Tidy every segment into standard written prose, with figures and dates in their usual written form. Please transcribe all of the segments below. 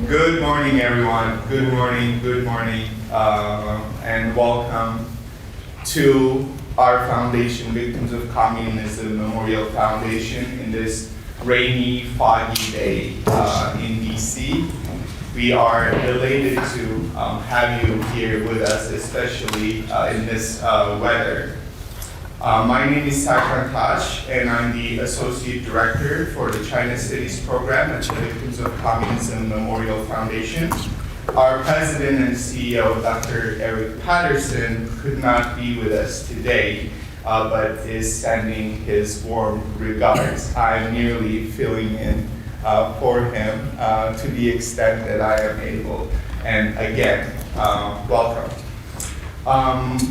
Good morning, everyone. Good morning, and welcome to our foundation, Victims of Communism Memorial Foundation, in this rainy, foggy day in DC. We are elated to have you here with us, especially in this weather. My name is Kcpac, and I'm the Associate Director for the China Studies Program at the Victims of Communism Memorial Foundation. Our President and CEO, Dr. Eric Patterson, could not be with us today, but is sending his warm regards. I'm merely filling in for him to the extent that I am able. And again, welcome.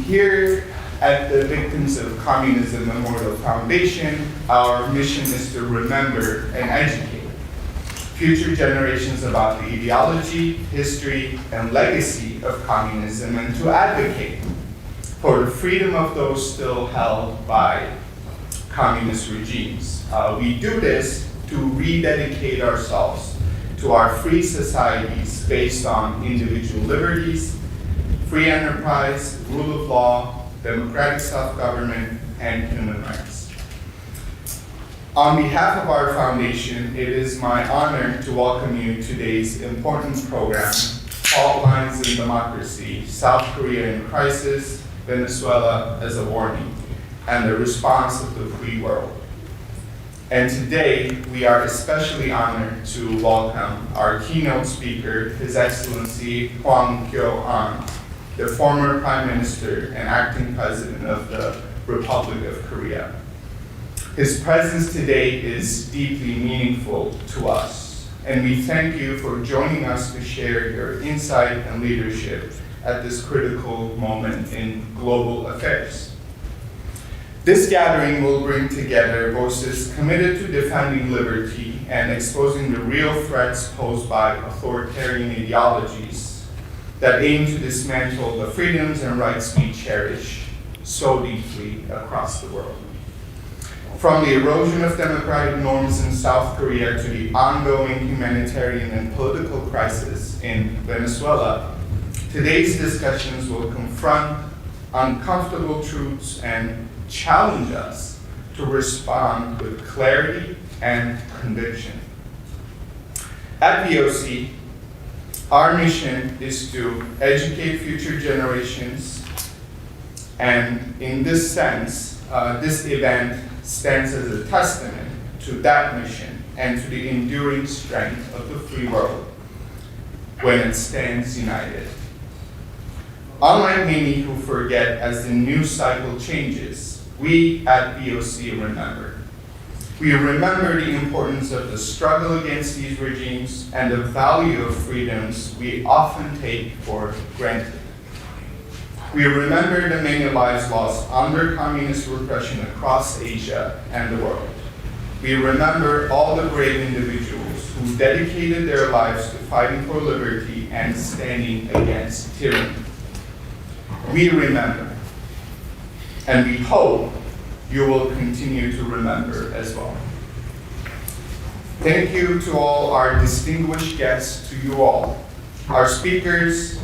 Here at the Victims of Communism Memorial Foundation, our mission is to remember and educate future generations about the ideology, history, and legacy of communism, and to advocate for the freedom of those still held by communist regimes. We do this to rededicate ourselves to our free societies based on individual liberties, free enterprise, rule of law, democratic self-government, and human rights. On behalf of our foundation, it is my honor to welcome you to today's important program, Fault Lines in Democracy, South Korea in Crisis, Venezuela as a Warning, and the Response of the Free World. And today, we are especially honored to welcome our keynote speaker, His Excellency Hwang Kyo-ahn, the former Prime Minister and acting President of the Republic of Korea. His presence today is deeply meaningful to us, and we thank you for joining us to share your insight and leadership at this critical moment in global affairs. This gathering will bring together voices committed to defending liberty and exposing the real threats posed by authoritarian ideologies that aim to dismantle the freedoms and rights we cherish so deeply across the world. From the erosion of democratic norms in South Korea to the ongoing humanitarian and political crisis in Venezuela, today's discussions will confront uncomfortable truths and challenge us to respond with clarity and conviction. At VOC, our mission is to educate future generations, and in this sense, this event stands as a testament to that mission and to the enduring strength of the free world when it stands united. Unlike many who forget as the news cycle changes, we at VOC remember. We remember the importance of the struggle against these regimes and the value of freedoms we often take for granted. We remember the many lives lost under communist repression across Asia and the world. We remember all the brave individuals who dedicated their lives to fighting for liberty and standing against tyranny. We remember, and we hope you will continue to remember as well. Thank you to all our distinguished guests, to you all, our speakers,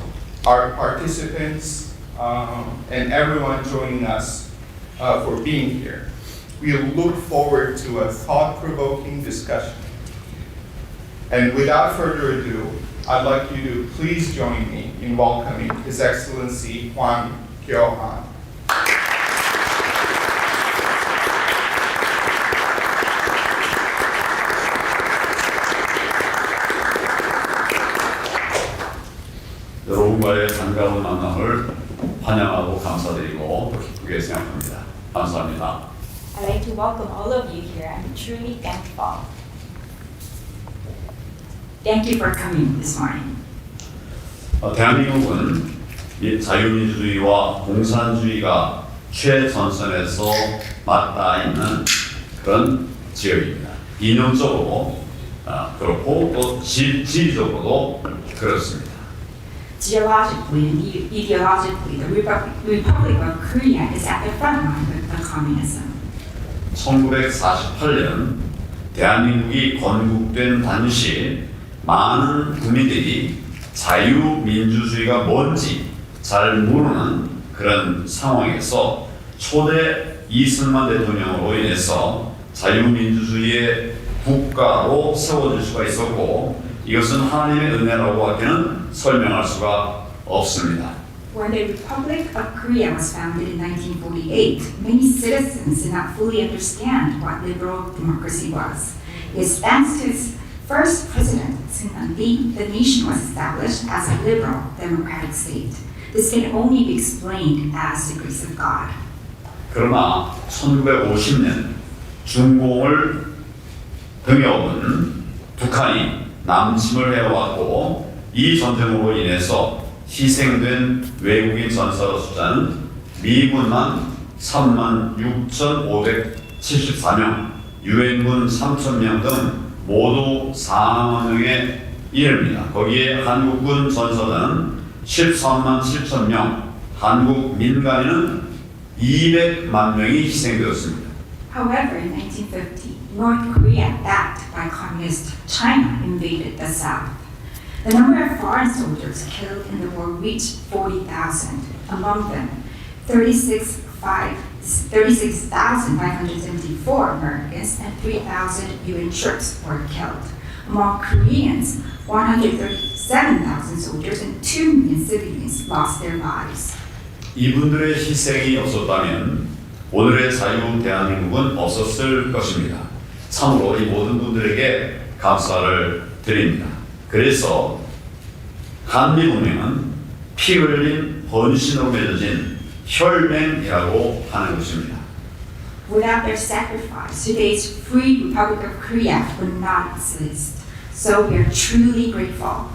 our participants, and everyone joining us for being here. We look forward to a thought-provoking discussion. And without further ado, I'd like you to please join me in welcoming His Excellency Hwang Kyo-ahn. 여러분과의 반가운 만남을 환영하고 감사드리고 또 기쁘게 생각합니다. 감사합니다. I'd like to welcome all of you here. I'm truly thankful. Thank you for coming this morning. 대한민국은 자유민주주의와 공산주의가 최전선에서 맞닿아 있는 그런 지역입니다. 이념적으로 그렇고 또 지리적으로도 그렇습니다. Geologically and ideologically, the Republic of Korea is at the front line of the communism. 1948년 대한민국이 건국된 당시 많은 국민들이 자유민주주의가 뭔지 잘 모르는 그런 상황에서 초대 이승만 대통령으로 인해서 자유민주주의의 국가로 세워질 수가 있었고 이것은 하나님의 은혜라고 하기는 설명할 수가 없습니다. When the Republic of Korea was founded in 1948, many citizens did not fully understand what liberal democracy was. Yet thanks to its first president, Sinanbi, the nation was established as a liberal democratic state. This can only be explained as the grace of God. 그러나 1950년 중공을 등에 업은 북한이 남침을 해왔고 이 전쟁으로 인해서 희생된 외국인 전사의 숫자는 미군만 36,574명, 유엔군 3,000명 등 모두 4만 명에 이릅니다. 거기에 한국군 전사자는 13만 7천 명, 한국 민간인은 200만 명이 희생되었습니다. However, in 1950, North Korea, backed by Communist China, invaded the South. The number of foreign soldiers killed in the war reached 40,000. Among them, 36,574 Americans and 3,000 UN troops were killed. Among Koreans, 137,000 soldiers and 2 million civilians lost their lives. 이분들의 희생이 없었다면 오늘의 자유 대한민국은 없었을 것입니다. 참으로 이 모든 분들에게 감사를 드립니다. 그래서 한미동맹은 피 흘린 헌신으로 맺어진 혈맹이라고 하는 것입니다. Without their sacrifice, today's free Republic of Korea would not exist. So we are truly grateful.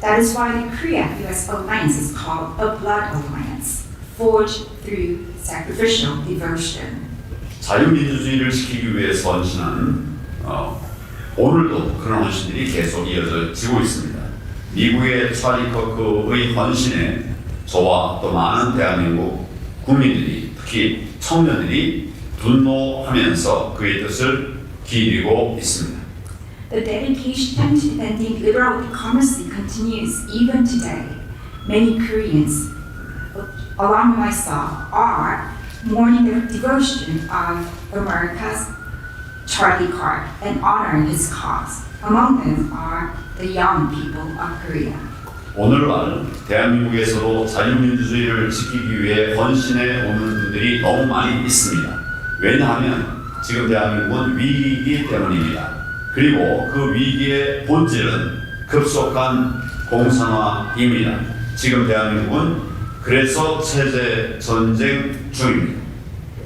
That is why the Korea-US alliance is called a blood alliance, forged through sacrificial devotion. 자유민주주의를 지키기 위해서 헌신하는 오늘도 그런 헌신들이 계속 이어지고 있습니다. 미국의 찰리 커크의 헌신에 저와 또 많은 대한민국 국민들이 특히 청년들이 분노하면서 그의 뜻을 기리고 있습니다. The dedication to defending liberal democracy continues even today. Many Koreans, along with myself, are mourning the devotion of America's Charlie Kirk and honoring his cause. Among them are the young people of Korea. 오늘날 대한민국에서도 자유민주주의를 지키기 위해 헌신해 오는 분들이 너무 많이 있습니다. 왜냐하면 지금 대한민국은 위기이기 때문입니다. 그리고 그 위기의 본질은 급속한 공산화입니다. 지금 대한민국은 그래서 체제 전쟁 중입니다.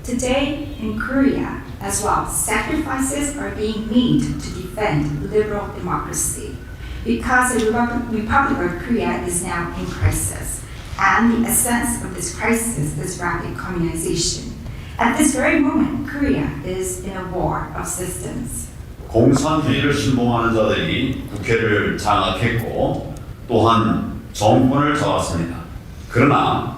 Today in Korea as well, sacrifices are being made to defend liberal democracy because the Republic of Korea is now in crisis, and the essence of this crisis is rapid communization. At this very moment, Korea is in a war of systems. 공산주의를 신봉하는 자들이 국회를 장악했고 또한 정권을 잡았습니다. 그러나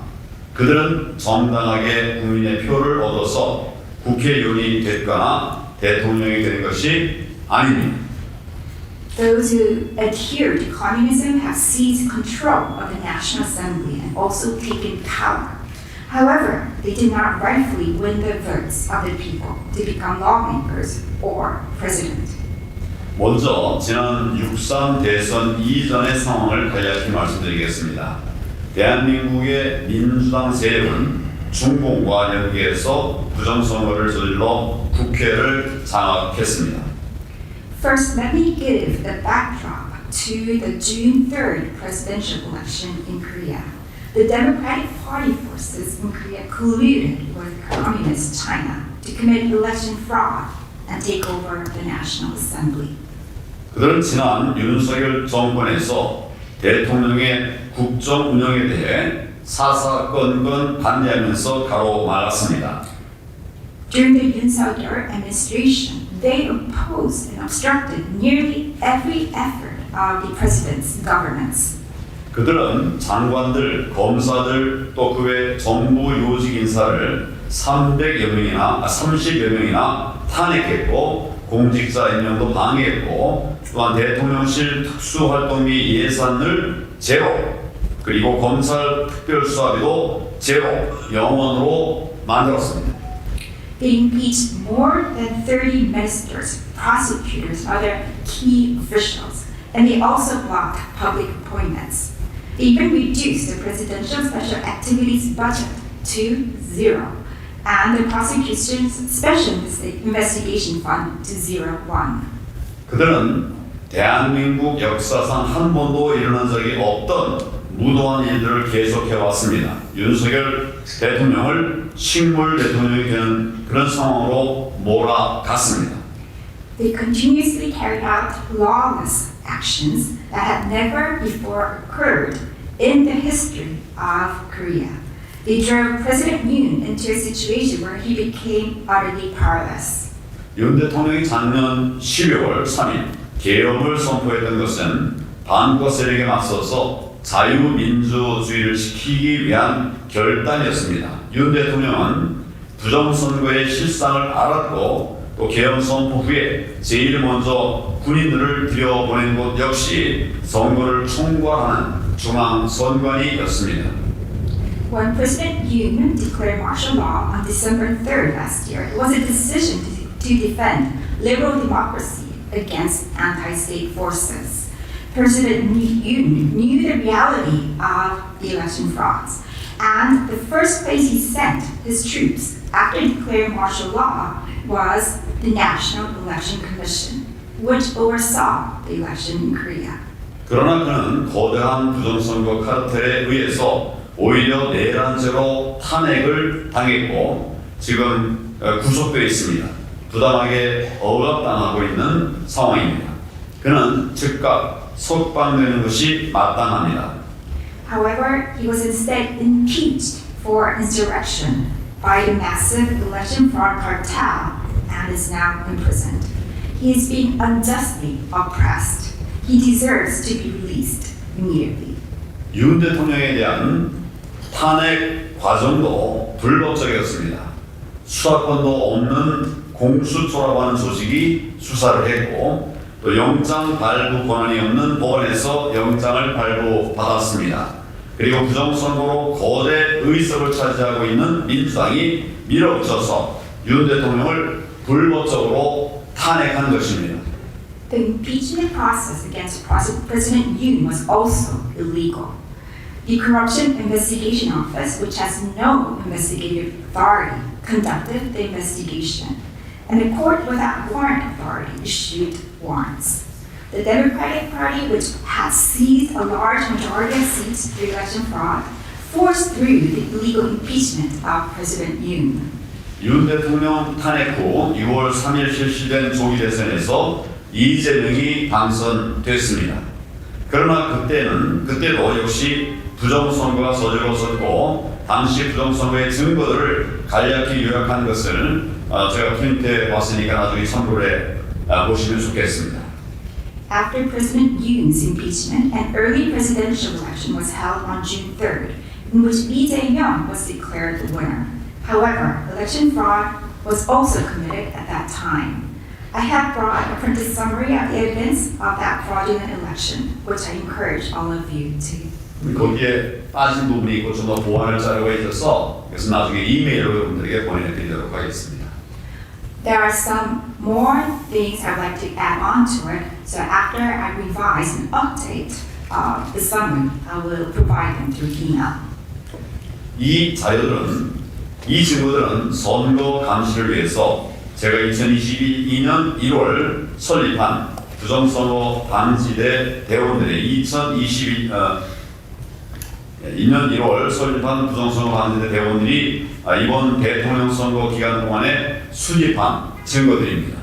그들은 정당하게 국민의 표를 얻어서 국회의원이 됐거나 대통령이 된 것이 아닙니다. Those who adhere to communism have seized control of the National Assembly and also taken power. However, they did not rightfully win the votes of the people to become lawmakers or president. 먼저 지난 6.3 대선 이전의 상황을 간략히 말씀드리겠습니다. 대한민국의 민주당 세력은 중공과 연계해서 부정선거를 저질러 국회를 장악했습니다. First, let me give the backdrop to the June 3rd presidential election in Korea. The Democratic Party forces in Korea colluded with Communist China to commit election fraud and take over the National Assembly. 그들은 지난 윤석열 정권에서 대통령의 국정 운영에 대해 사사건건 반대하면서 가로막았습니다. During the Yoon Suk-yeol administration, they opposed and obstructed nearly every effort of the president's governance. 그들은 장관들, 검사들 또 그 외 정부 요직 인사를 30여 명이나 탄핵했고 공직자 임명도 방해했고 또한 대통령실 특수활동비 예산을 제로 그리고 검찰 특별수사비도 제로 0원으로 만들었습니다. They impeached more than 30 ministers, prosecutors, and other key officials, and they also blocked public appointments. They even reduced the presidential special activities budget to zero, and the prosecution's special investigation fund to 0.1. 그들은 대한민국 역사상 한 번도 일어난 적이 없던 무도한 일들을 계속해왔습니다. 윤석열 대통령을 식물 대통령이 되는 그런 상황으로 몰아갔습니다. They continuously carried out lawless actions that had never before occurred in the history of Korea. They drove President Yoon into a situation where he became utterly powerless. 윤 대통령이 작년 12월 3일 계엄을 선포했던 것은 반과 세력에 맞서서 자유민주주의를 지키기 위한 결단이었습니다. 윤 대통령은 부정선거의 실상을 알았고 또 계엄 선포 후에 제일 먼저 군인들을 들여보낸 곳 역시 선거를 총괄하는 중앙선관위였습니다. When President Yoon declared martial law on December 3rd last year, it was a decision to defend liberal democracy against anti-state forces. President Yoon knew the reality of the election frauds, and the first place he sent his troops after declaring martial law was the National Election Commission, which oversaw the election in Korea. 그러나 그는 거대한 부정선거 카르텔에 의해서 오히려 내란죄로 탄핵을 당했고 지금 구속되어 있습니다. 부당하게 억압당하고 있는 상황입니다. 그는 즉각 석방되는 것이 마땅합니다. However, he was instead impeached for insurrection by the massive election fraud cartel and is now imprisoned. He is being unjustly oppressed. He deserves to be released immediately. 윤 대통령에 대한 탄핵 과정도 불법적이었습니다. 수사권도 없는 공수처라고 하는 조직이 수사를 했고 또 영장 발부 권한이 없는 법원에서 영장을 발부받았습니다. 그리고 부정선거로 거대 의석을 차지하고 있는 민주당이 밀어붙여서 윤 대통령을 불법적으로 탄핵한 것입니다. The impeachment process against President Yoon was also illegal. The Corruption Investigation Office, which has no investigative authority, conducted the investigation, and the court without warrant authority issued warrants. The Democratic Party, which has seized a large majority of seats through election fraud, forced through the illegal impeachment of President Yoon. 윤 대통령 탄핵 후 6월 3일 실시된 조기 대선에서 이재명이 당선됐습니다. 그러나 그때도 역시 부정선거가 저질렀었고 당시 부정선거의 증거들을 간략히 요약한 것을 제가 프린트해 봤으니까 나중에 참고해 보시면 좋겠습니다. After President Yoon's impeachment, an early presidential election was held on June 3rd, in which Lee Jae-myung was declared the winner. However, election fraud was also committed at that time. I have brought a printed summary of the evidence of that fraudulent election, which I encourage all of you to. 거기에 빠진 부분이 있고 좀 더 보완할 자료가 있어서 그래서 나중에 이메일로 여러분들에게 보내드리도록 하겠습니다. There are some more things I'd like to add on to it, so after I revise and update the summary, I will provide them through email. 이 증거들은 선거 감시를 위해서 제가 2022년 1월 설립한 부정선거 방지대 대원들의 2년 1월 설립한 부정선거 방지대 대원들이 이번 대통령 선거 기간 동안에 수집한 증거들입니다.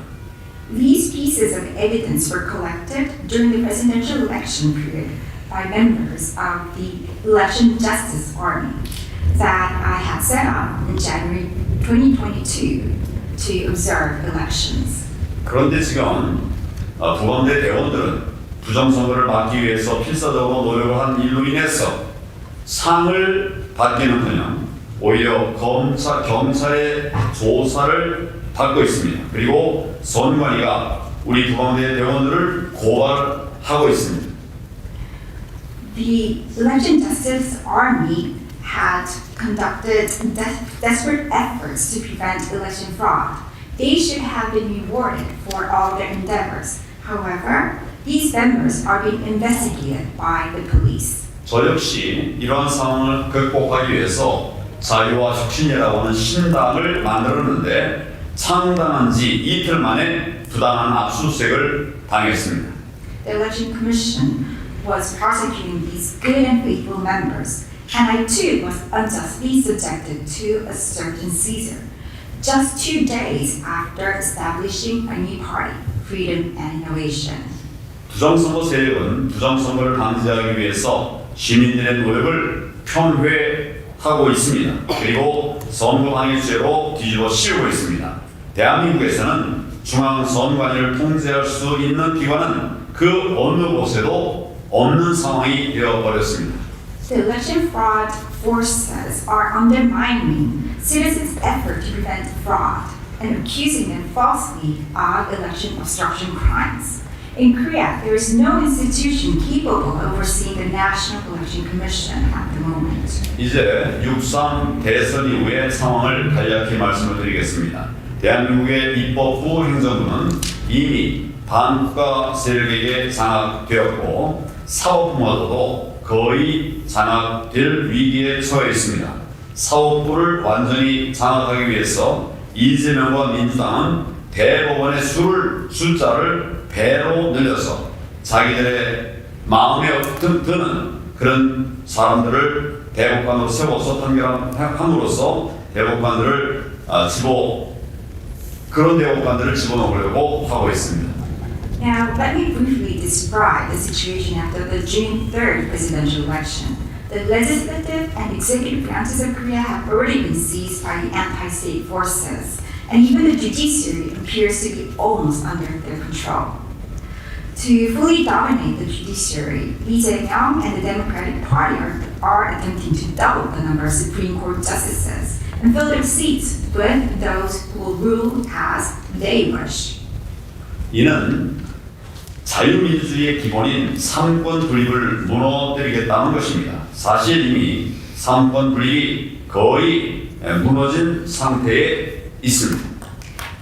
These pieces of evidence were collected during the presidential election period by members of the Election Justice Army that I had set up in January 2022 to observe elections. 그런데 지금 부방대 대원들은 부정선거를 막기 위해서 필사적으로 노력을 한 일로 인해서 상을 받기는커녕 오히려 경찰의 조사를 받고 있습니다. 그리고 선관위가 우리 부방대 대원들을 고발하고 있습니다. The Election Justice Army had conducted desperate efforts to prevent election fraud. They should have been rewarded for all their endeavors. However, these members are being investigated by the police. 저 역시 이러한 상황을 극복하기 위해서 자유와 혁신이라고 하는 신당을 만들었는데 창당한 지 이틀 만에 부당한 압수수색을 당했습니다. The Election Commission was prosecuting these good and faithful members, and I too was unjustly subjected to a search and seizure, just 2 days after establishing a new party, Freedom and Innovation. 부정선거 세력은 부정선거를 방지하기 위해서 시민들의 노력을 편회하고 있습니다. 그리고 선거 방해죄로 뒤집어 씌우고 있습니다. 대한민국에서는 중앙선관위를 통제할 수 있는 기관은 그 어느 곳에도 없는 상황이 되어버렸습니다. The election fraud forces are undermining citizens' effort to prevent fraud and accusing them falsely of election obstruction crimes. In Korea, there is no institution capable of overseeing the National Election Commission at the moment. 이제 6.3 대선 이후의 상황을 간략히 말씀을 드리겠습니다. 대한민국의 입법부 행정부는 이미 반국가 세력에게 장악되었고 사법부마저도 거의 장악될 위기에 처해 있습니다. 사법부를 완전히 장악하기 위해서 이재명과 민주당은 대법원의 숫자를 배로 늘려서 자기들의 마음에 드는 그런 사람들을 대법관으로 세워서 판결함으로써 그런 대법관들을 집어넣으려고 하고 있습니다. Now, let me briefly describe the situation after the June 3rd presidential election. The legislative and executive branches of Korea have already been seized by the anti-state forces, and even the judiciary appears to be almost under their control. To fully dominate the judiciary, Lee Jae-myung and the Democratic Party are attempting to double the number of Supreme Court justices and fill their seats with those who will rule as they wish. 이는 자유민주주의의 기본인 삼권 분립을 무너뜨리겠다는 것입니다. 사실 이미 삼권 분립이 거의 무너진 상태에 있습니다.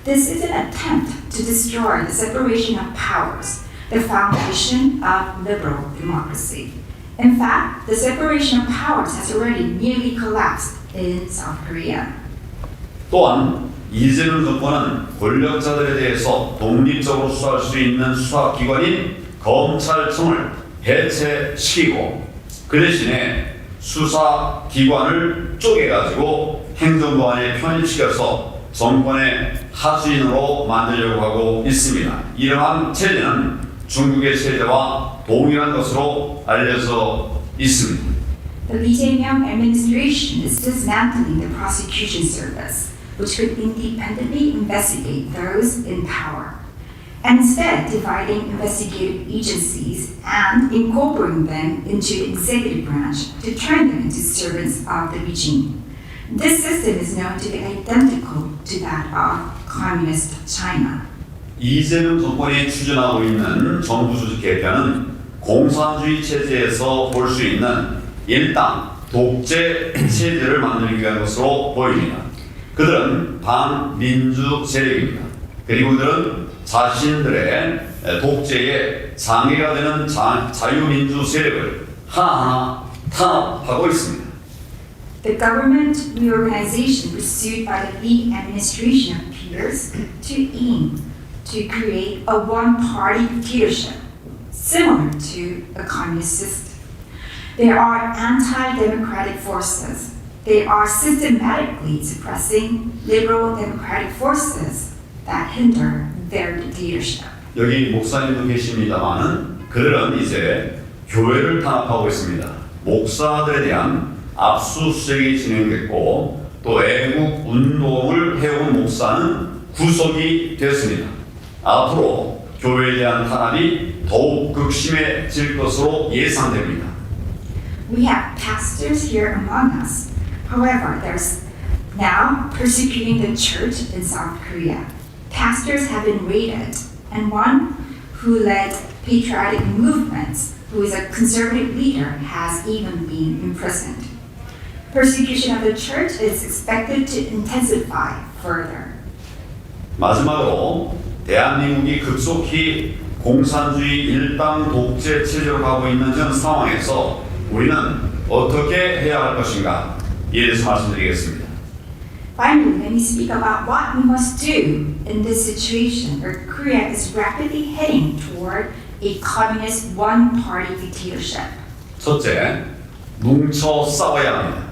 This is an attempt to destroy the separation of powers, the foundation of liberal democracy. In fact, the separation of powers has already nearly collapsed in South Korea. 또한 이재명 정권은 권력자들에 대해서 독립적으로 수사할 수 있는 수사기관인 검찰청을 해체시키고 그 대신에 수사기관을 쪼개가지고 행정부 안에 편입시켜서 정권의 하수인으로 만들려고 하고 있습니다. 이러한 체제는 중국의 체제와 동일한 것으로 알려져 있습니다. The Lee Jae-myung administration is dismantling the prosecution service, which could independently investigate those in power, and instead dividing investigative agencies and incorporating them into the executive branch to turn them into servants of the regime. This system is known to be identical to that of communist China. 이재명 정권이 추진하고 있는 정부 조직 개편은 공산주의 체제에서 볼 수 있는 일당 독재 체제를 만들기 위한 것으로 보입니다. 그들은 반민주 세력입니다. 그리고 그들은 자신들의 독재의 장애가 되는 자유민주 세력을 하나하나 탄압하고 있습니다. The government reorganization pursued by the Lee administration appears to aim to create a one-party dictatorship similar to a communist system. There are anti-democratic forces. They are systematically suppressing liberal democratic forces that hinder their dictatorship. 여기 목사님도 계십니다만은 그들은 이제 교회를 탄압하고 있습니다. 목사들에 대한 압수수색이 진행됐고 또 애국 운동을 해온 목사는 구속이 됐습니다. 앞으로 교회에 대한 탄압이 더욱 극심해질 것으로 예상됩니다. We have pastors here among us However, there's now persecuting the church in South Korea. Pastors have been raided, and one who led patriotic movements, who is a conservative leader, has even been imprisoned. Persecution of the church is expected to intensify further. 마지막으로 대한민국이 급속히 공산주의 일당 독재 체제로 가고 있는 현 상황에서 우리는 어떻게 해야 할 것인가 이에 대해서 말씀드리겠습니다. Finally, let me speak about what we must do in this situation where Korea is rapidly heading toward a communist one-party dictatorship. 첫째, 뭉쳐 싸워야 합니다.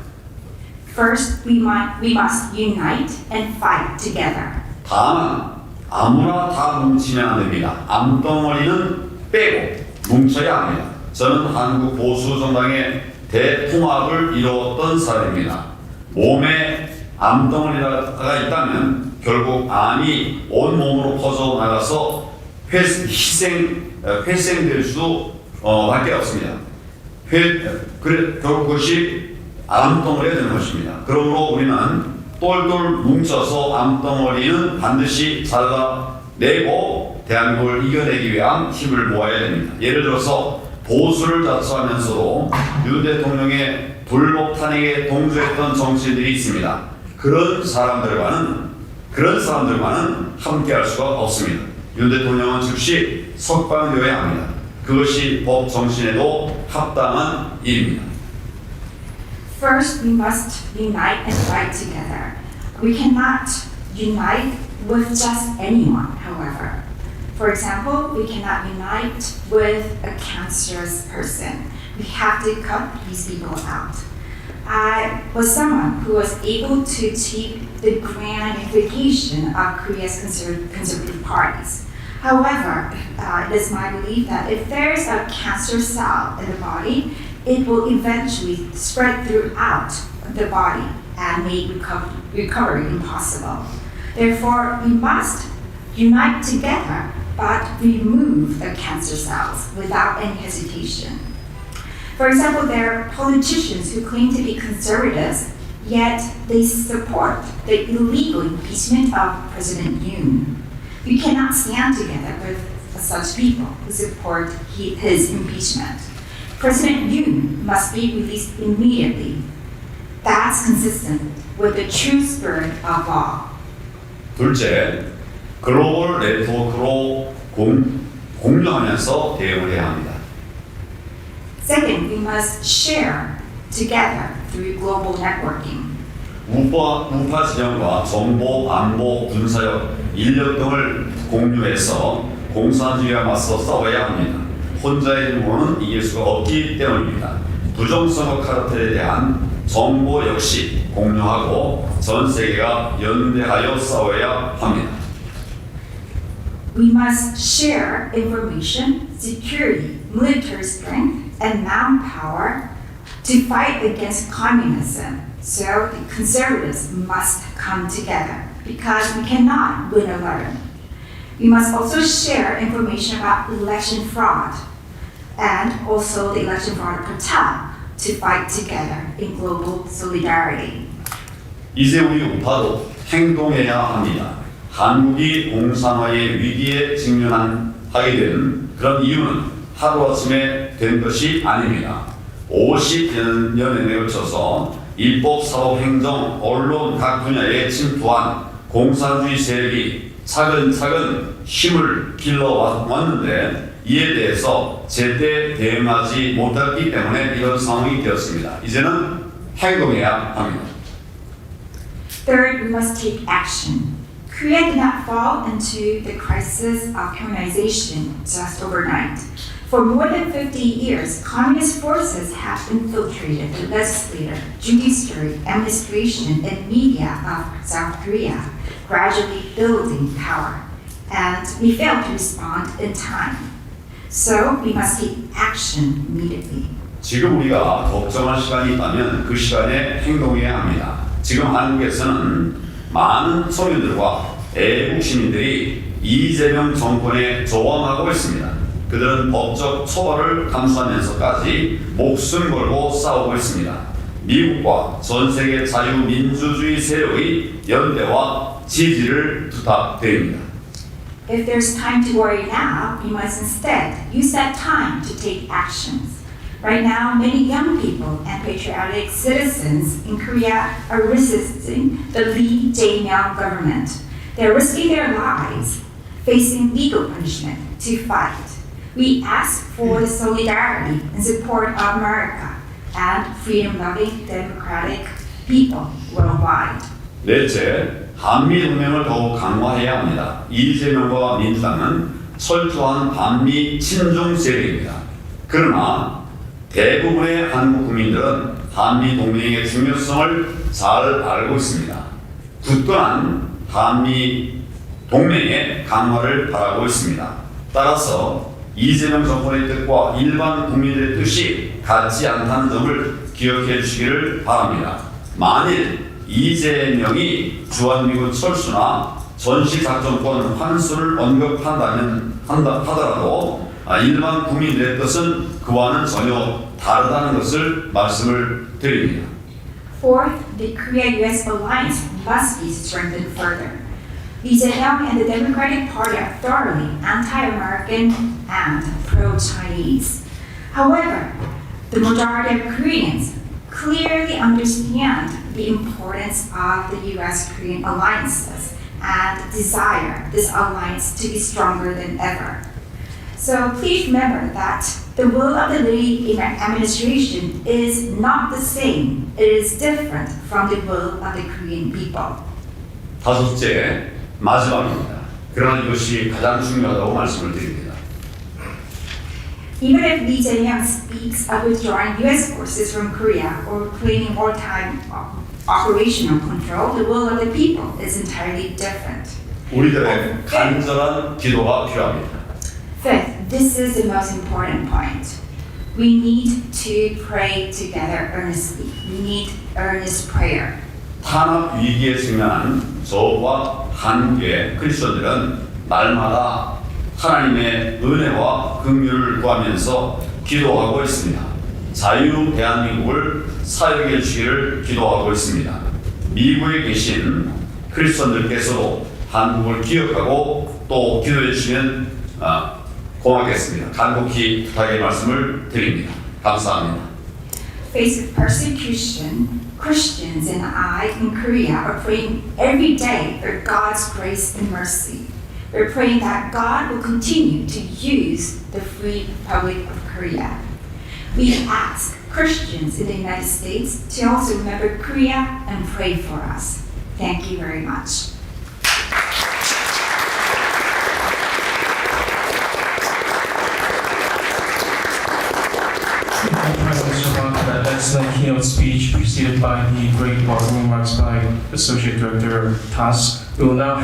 First, we must unite and fight together. 다만 아무나 다 뭉치면 안 됩니다. 암덩어리는 빼고 뭉쳐야 합니다. 저는 한국 보수 정당의 대통합을 이루었던 사람입니다. 몸에 암덩어리가 있다면 결국 암이 온몸으로 퍼져나가서 회생될 수밖에 없습니다. 결국 그것이 암덩어리가 되는 것입니다. 그러므로 우리는 똘똘 뭉쳐서 암덩어리는 반드시 잘라내고 대한민국을 이겨내기 위한 힘을 모아야 됩니다. 예를 들어서 보수를 자처하면서도 윤 대통령의 불법 탄핵에 동조했던 정치인들이 있습니다. 그런 사람들과는 함께할 수가 없습니다. 윤 대통령은 즉시 석방되어야 합니다. 그것이 법 정신에도 합당한 일입니다. First, we must unite and fight together. We cannot unite with just anyone, however. For example, we cannot unite with a cancerous person. We have to cut these people out. I was someone who was able to achieve the grand unification of Korea's conservative parties. However, it is my belief that if there is a cancer cell in the body, it will eventually spread throughout the body and make recovery impossible. Therefore, we must unite together but remove the cancer cells without any hesitation. For example, there are politicians who claim to be conservatives, yet they support the illegal impeachment of President Yoon. We cannot stand together with such people who support his impeachment. President Yoon must be released immediately. That's consistent with the true spirit of law. 둘째, 글로벌 네트워크로 공유하면서 대응을 해야 합니다. Second, we must share together through global networking. 우파 진영과 정보, 안보, 군사력, 인력 등을 공유해서 공산주의와 맞서 싸워야 합니다. 혼자의 힘으로는 이길 수가 없기 때문입니다. 부정선거 카르텔에 대한 정보 역시 공유하고 전 세계가 연대하여 싸워야 합니다. We must share information, security, military strength, and manpower to fight against communism. So the conservatives must come together because we cannot win alone. We must also share information about election fraud and also the election fraud cartel to fight together in global solidarity. 이제 우리 우파도 행동해야 합니다. 한국이 공산화의 위기에 직면하게 된 그런 이유는 하루아침에 된 것이 아닙니다. 50년에 걸쳐서 입법, 사법, 행정, 언론 각 분야에 침투한 공산주의 세력이 차근차근 힘을 길러왔는데 이에 대해서 제때 대응하지 못했기 때문에 이런 상황이 되었습니다. 이제는 행동해야 합니다. Third, we must take action. Korea did not fall into the crisis of communization just overnight. For more than 50 years, communist forces have infiltrated the legislature, judiciary, administration, and media of South Korea, gradually building power. And we failed to respond in time. So we must take action immediately. 지금 우리가 걱정할 시간이 있다면 그 시간에 행동해야 합니다. 지금 한국에서는 많은 소년들과 애국 시민들이 이재명 정권에 저항하고 있습니다. 그들은 법적 처벌을 감수하면서까지 목숨 걸고 싸우고 있습니다. 미국과 전 세계 자유민주주의 세력의 연대와 지지를 부탁드립니다. If there's time to worry now, you must instead use that time to take actions. Right now, many young people and patriotic citizens in Korea are resisting the Lee Jae-myung government. They're risking their lives, facing legal punishment to fight. We ask for the solidarity and support of America and freedom-loving democratic people worldwide. 넷째, 한미동맹을 더욱 강화해야 합니다. 이재명과 민주당은 철저한 반미 친중 세력입니다. 그러나 대부분의 한국 국민들은 한미 동맹의 중요성을 잘 알고 있습니다. 굳건한 한미 동맹의 강화를 바라고 있습니다. 따라서 이재명 정권의 뜻과 일반 국민들의 뜻이 같지 않다는 점을 기억해 주시기를 바랍니다. 만일 이재명이 주한미군 철수나 전시작전권 환수를 언급한다면 하더라도 일반 국민들의 뜻은 그와는 전혀 다르다는 것을 말씀을 드립니다. Fourth, the Korea-US alliance must be strengthened further. Lee Jae-myung and the Democratic Party are thoroughly anti-American and pro-Chinese. However, the majority of Koreans clearly understand the importance of the US-Korean alliances and desire this alliance to be stronger than ever. So please remember that the will of the Lee administration is not the same. It is different from the will of the Korean people. 다섯째, 마지막입니다. 그러나 이것이 가장 중요하다고 말씀을 드립니다. Even if Lee Jae-myung speaks of withdrawing U.S. forces from Korea or claiming wartime operational control, the will of the people is entirely different. 우리들의 간절한 기도가 필요합니다. Fifth, this is the most important point. We need to pray together earnestly. We need earnest prayer. 탄압 위기에 직면한 저와 한국의 크리스천들은 날마다 하나님의 은혜와 긍휼을 구하면서 기도하고 있습니다. 자유 대한민국을 사역해 주시기를 기도하고 있습니다. 미국에 계신 크리스천들께서도 한국을 기억하고 또 기도해 주시면 고맙겠습니다. 간곡히 부탁의 말씀을 드립니다. 감사합니다. Faced with persecution, Christians and I in Korea are praying every day for God's grace and mercy. We're praying that God will continue to use the Free Republic of Korea. We ask Christians in the United States to also remember Korea and pray for us. Thank you very much. That excellent keynote speech preceded by the great welcome remarks by Associate Director Tas. We will now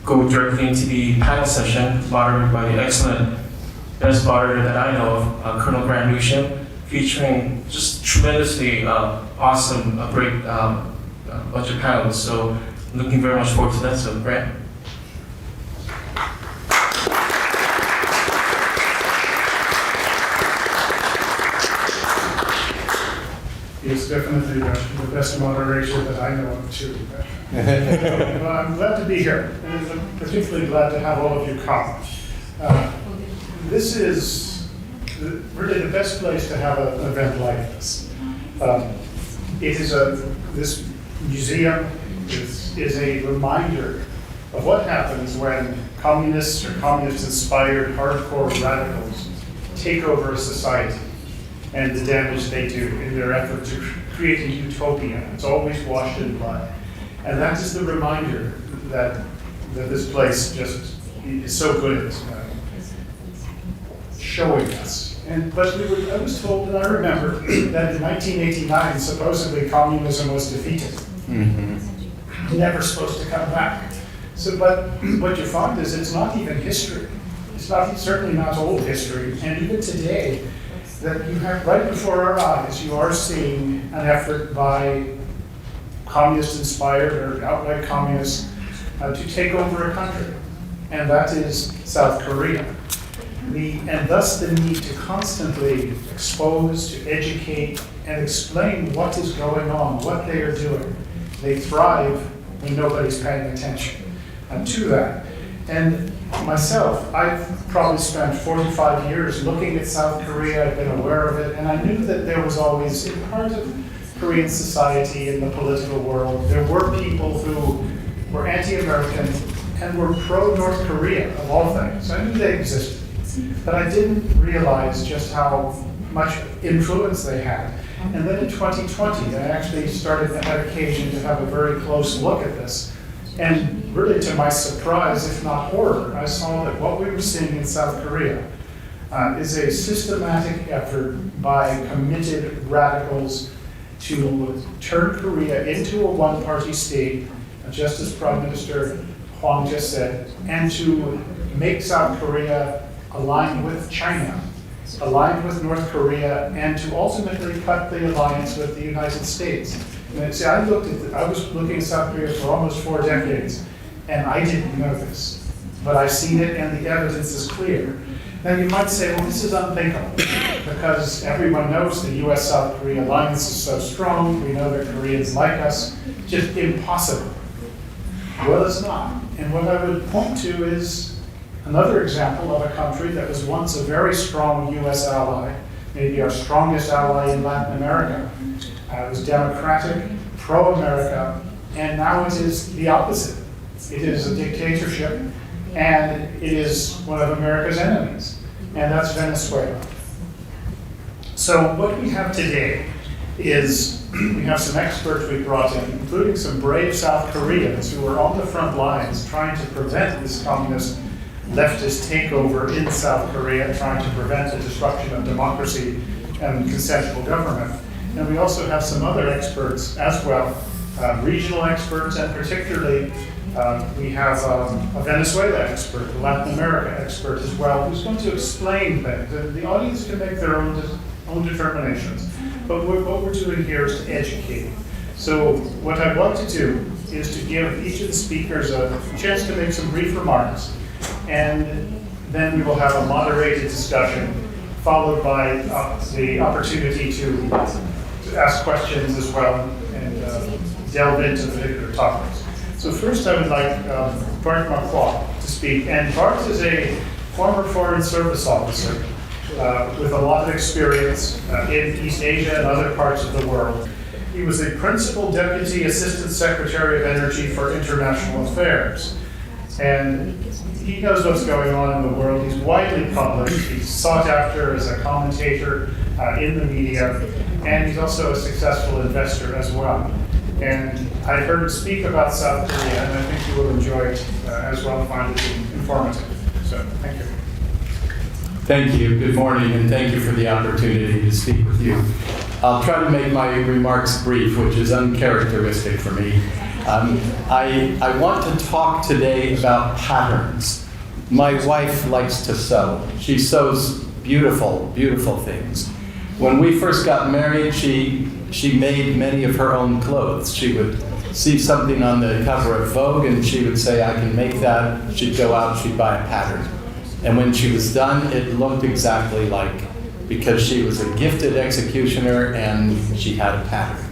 go directly into the panel session moderated by the excellent best moderator that I know of, Colonel Grant Newsham, featuring just tremendously awesome, great bunch of panelists. So I'm looking very much forward to that. So Grant. It's definitely the best moderation that I know of too. But I'm glad to be here, and I'm particularly glad to have all of you come. This is really the best place to have an event like this. This museum is a reminder of what happens when communists or communist-inspired hardcore radicals take over a society, and the damage they do in their effort to create a utopia. It's always washed in blood. And that is the reminder that this place just is so good at showing us. But I was told, and I remember, that in 1989, supposedly communism was defeated. Mm-hmm. Never supposed to come back. So, but what you find is it's not even history. It's certainly not old history. And even today, that you have right before our eyes, you are seeing an effort by communist-inspired or outright communists to take over a country, and that is South Korea. And thus the need to constantly expose, to educate, and explain what is going on, what they are doing. They thrive when nobody's paying attention to that. And myself, I've probably spent 45 years looking at South Korea. I've been aware of it, and I knew that there was always, in part of Korean society, in the political world, there were people who were anti-American and were pro-North Korea, of all things. I knew they existed, but I didn't realize just how much influence they had. And then in 2020, I actually had occasion to have a very close look at this. And really to my surprise, if not horror, I saw that what we were seeing in South Korea is a systematic effort by committed radicals to turn Korea into a one-party state, just as Prime Minister Hwang just said, and to make South Korea aligned with China, aligned with North Korea, and to ultimately cut the alliance with the United States. And see, I was looking at South Korea for almost 4 decades, and I didn't know this. But I've seen it, and the evidence is clear. Now you might say, well, this is unthinkable, because everyone knows the US-South Korea alliance is so strong, we know that Koreans like us, just impossible. Well, it's not. And what I would point to is another example of a country that was once a very strong US ally, maybe our strongest ally in Latin America. It was democratic, pro-America, and now it is the opposite. It is a dictatorship, and it is one of America's enemies, and that's Venezuela. So what we have today is we have some experts we brought in, including some brave South Koreans who are on the front lines trying to prevent this communist leftist takeover in South Korea, trying to prevent the destruction of democracy and consensual government. And we also have some other experts as well, regional experts, and particularly we have a Venezuela expert, a Latin America expert as well, who's going to explain things. And the audience can make their own determinations. But what we're doing here is to educate. So what I want to do is to give each of the speakers a chance to make some brief remarks, and then we will have a moderated discussion, followed by the opportunity to ask questions as well and delve into particular topics. So first I would like Bart Marquardt to speak. And Bart is a former Foreign Service officer with a lot of experience in East Asia and other parts of the world. He was a Principal Deputy Assistant Secretary of Energy for International Affairs. And he knows what's going on in the world. He's widely published. He's sought after as a commentator in the media. And he's also a successful investor as well. And I heard him speak about South Korea, and I think you will enjoy it as well, find it informative. So, thank you. Thank you. Good morning, and thank you for the opportunity to speak with you. I'll try to make my remarks brief, which is uncharacteristic for me. I want to talk today about patterns. My wife likes to sew. She sews beautiful, beautiful things. When we first got married, she made many of her own clothes. She would see something on the cover of Vogue, and she would say, I can make that. She'd go out, she'd buy a pattern. And when she was done, it looked exactly like, because she was a gifted executioner and she had a pattern.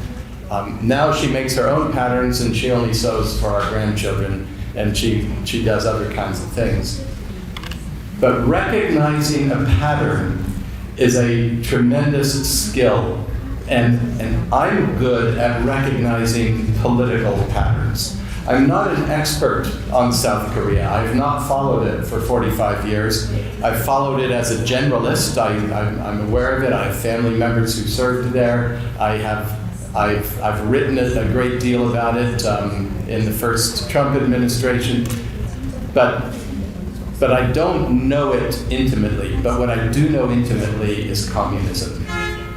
Now she makes her own patterns, and she only sews for our grandchildren, and she does other kinds of things. But recognizing a pattern is a tremendous skill, and I'm good at recognizing political patterns. I'm not an expert on South Korea. I have not followed it for 45 years. I've followed it as a generalist. I'm aware of it. I have family members who served there. I've written a great deal about it in the first Trump administration, but I don't know it intimately. But what I do know intimately is communism.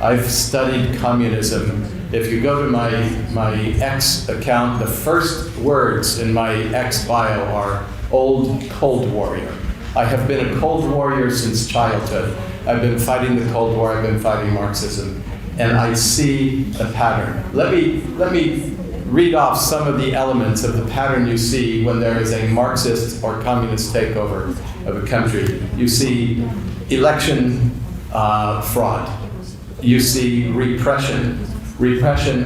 I've studied communism. If you go to my X account, the first words in my X bio are old Cold Warrior. I have been a Cold Warrior since childhood. I've been fighting the Cold War, I've been fighting Marxism, and I see the pattern. Let me read off some of the elements of the pattern you see when there is a Marxist or communist takeover of a country. You see election fraud. You see repression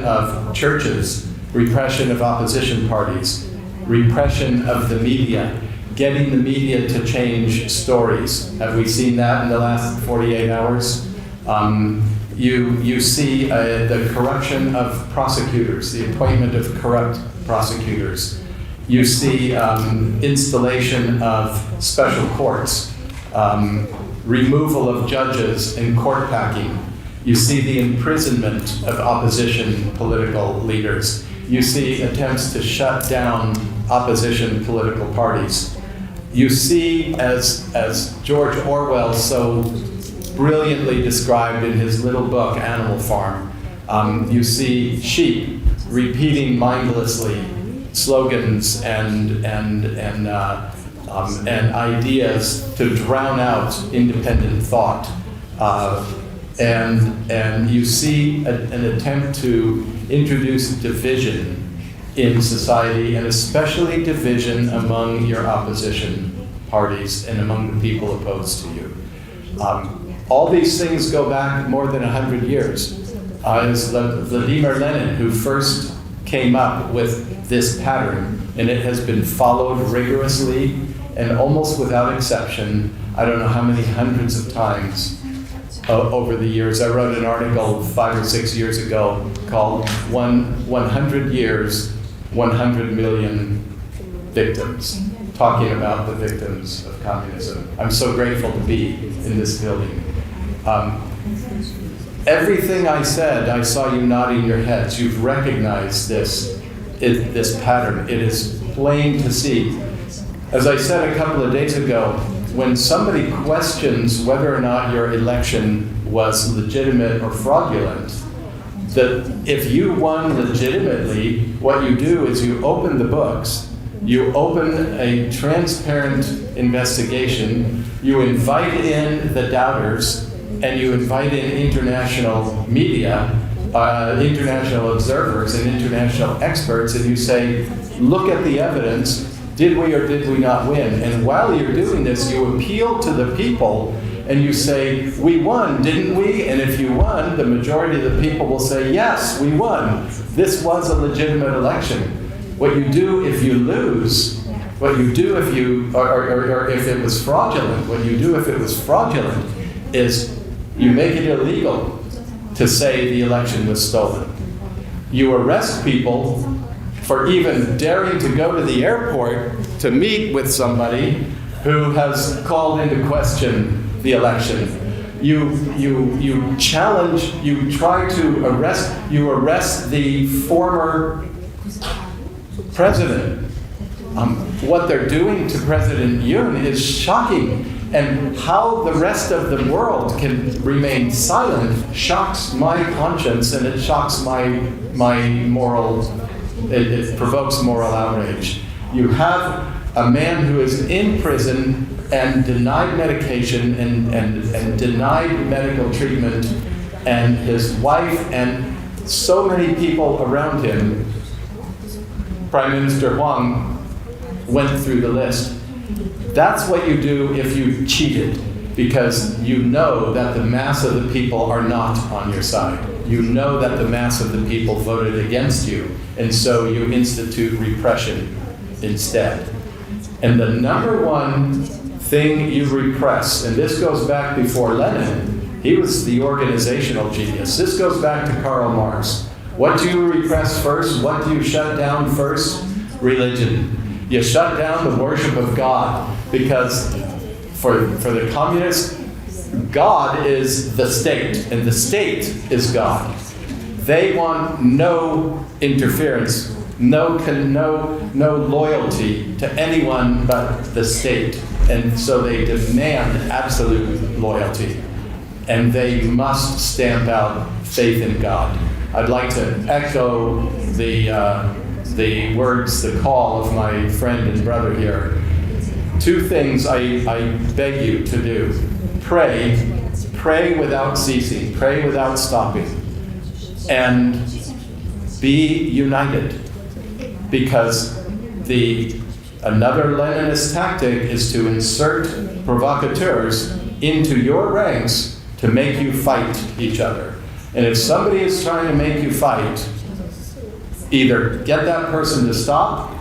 of churches, repression of opposition parties, repression of the media, getting the media to change stories. Have we seen that in the last 48 hours? You see the corruption of prosecutors, the appointment of corrupt prosecutors. You see installation of special courts, removal of judges and court packing. You see the imprisonment of opposition political leaders. You see attempts to shut down opposition political parties. You see, as George Orwell so brilliantly described in his little book, Animal Farm, you see sheep repeating mindlessly slogans and ideas to drown out independent thought. And you see an attempt to introduce division in society, and especially division among your opposition parties and among the people opposed to you. All these things go back more than 100 years. It was Vladimir Lenin who first came up with this pattern, and it has been followed rigorously and almost without exception, I don't know how many hundreds of times over the years. I wrote an article 5 or 6 years ago called 100 Years, 100 Million Victims, talking about the victims of communism. I'm so grateful to be in this building. Everything I said, I saw you nodding your heads. You've recognized this pattern. It is plain to see. As I said a couple of days ago, when somebody questions whether or not your election was legitimate or fraudulent, that if you won legitimately, what you do is you open the books, you open a transparent investigation, you invite in the doubters, and you invite in international media, international observers and international experts, and you say, look at the evidence, did we or did we not win? And while you're doing this, you appeal to the people and you say, we won, didn't we? And if you won, the majority of the people will say, yes, we won. This was a legitimate election. What you do if you lose, what you do if you, or if it was fraudulent, what you do if it was fraudulent is you make it illegal to say the election was stolen. You arrest people for even daring to go to the airport to meet with somebody who has called into question the election. You challenge, you try to arrest the former president. What they're doing to President Yoon is shocking, and how the rest of the world can remain silent shocks my conscience, and it shocks my moral, it provokes moral outrage. You have a man who is in prison and denied medication and denied medical treatment, and his wife and so many people around him. Prime Minister Huang went through the list. That's what you do if you cheated, because you know that the mass of the people are not on your side. You know that the mass of the people voted against you, and so you institute repression instead. And the number one thing you repress, and this goes back before Lenin, he was the organizational genius. This goes back to Karl Marx. What do you repress first? What do you shut down first? Religion. You shut down the worship of God, because for the communists, God is the state, and the state is God. They want no interference, no loyalty to anyone but the state, and so they demand absolute loyalty, and they must stamp out faith in God. I'd like to echo the words, the call of my friend and brother here. Two things I beg you to do. Pray without ceasing, pray without stopping, and be united. Because another Leninist tactic is to insert provocateurs into your ranks to make you fight each other. And if somebody is trying to make you fight, either get that person to stop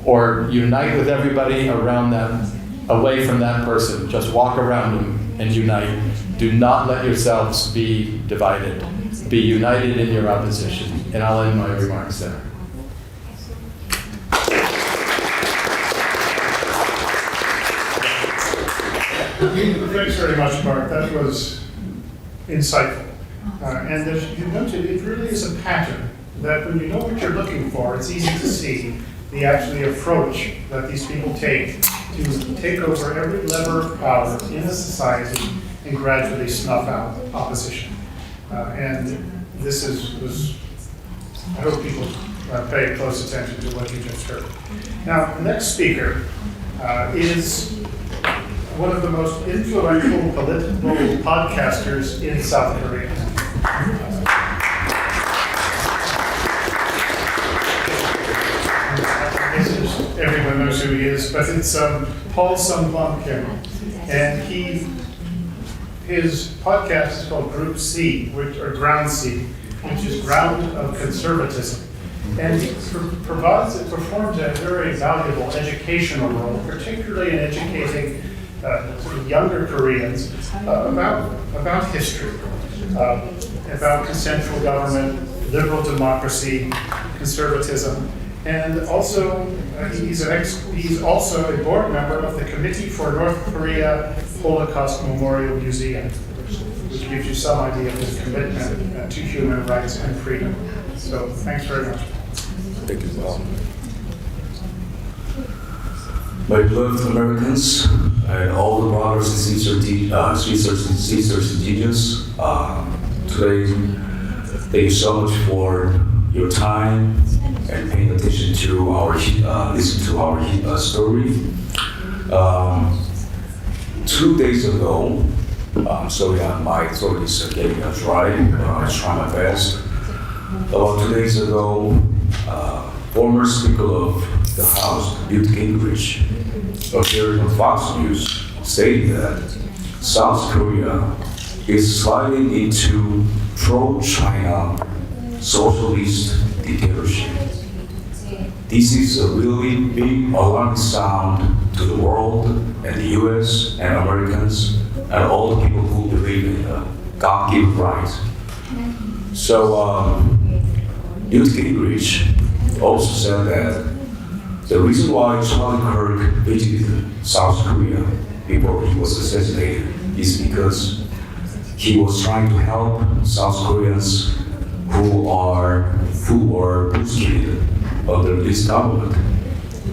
or unite with everybody around that, away from that person. Just walk around them and unite. Do not let yourselves be divided. Be united in your opposition. And I'll end my remarks there. Thanks very much, Mark. That was insightful. And as you noted, it really is a pattern that when you know what you're looking for, it's easy to see the actually approach that these people take to take over every lever of power in a society and gradually snuff out opposition. And this was, I hope people pay close attention to what you just heard. Now, the next speaker is one of the most influential political podcasters in South Korea. Everyone knows who he is, but it's Paul Sung-Hwan Kim. And his podcast is called Group C, or Ground C, which is Ground of Conservatism. And he performs a very valuable educational role, particularly in educating sort of younger Koreans about history, about consensual government, liberal democracy, conservatism, and also he's also a board member of the Committee for North Korea Holocaust Memorial Museum, which gives you some idea of his commitment to human rights and freedom. So thanks very much. Thank you, Paul. My beloved Americans and all the brothers and sisters and teachers, today, thank you so much for your time and paying attention to our, listen to our story. 2 days ago, sorry, my throat is getting dry. I try my best. About 2 days ago, former Speaker of the House, Newt Gingrich, appeared on Fox News stating that South Korea is sliding into pro-China socialist dictatorship. This is a really big alarming sound to the world and the US and Americans and all the people who believe in the God-given right. So Newt Gingrich also said that the reason why Charlie Kirk visited South Korea before he was assassinated is because he was trying to help South Koreans who were persecuted under this government.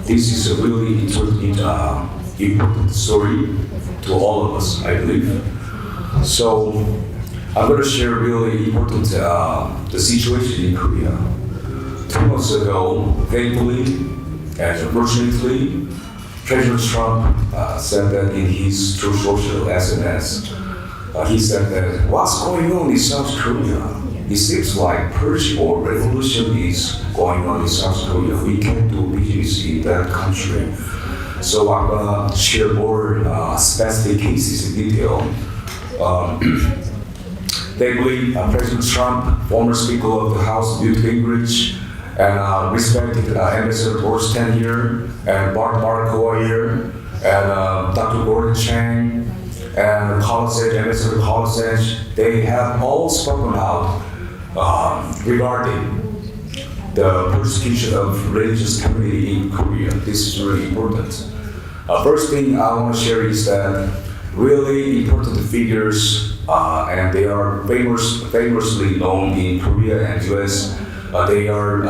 This is a really important story to all of us, I believe. So I'm going to share really important the situation in Korea. 2 months ago, thankfully and unfortunately, President Trump said that in his True Social SNS, he said that what's going on in South Korea? It seems like purge or revolution is going on in South Korea. We can't do business in that country. So I'm gonna share more specific cases in detail. Thankfully, President Trump, former Speaker of the House, Newt Gingrich, and respected Ambassador Boris Tenyer, and Mark Hoyer, and Dr. Gordon Chang, and Ambassador Kolasec, they have all spoken out regarding the persecution of religious community in Korea. This is really important. First thing I want to share is that really important figures, and they are famously known in Korea and US. They are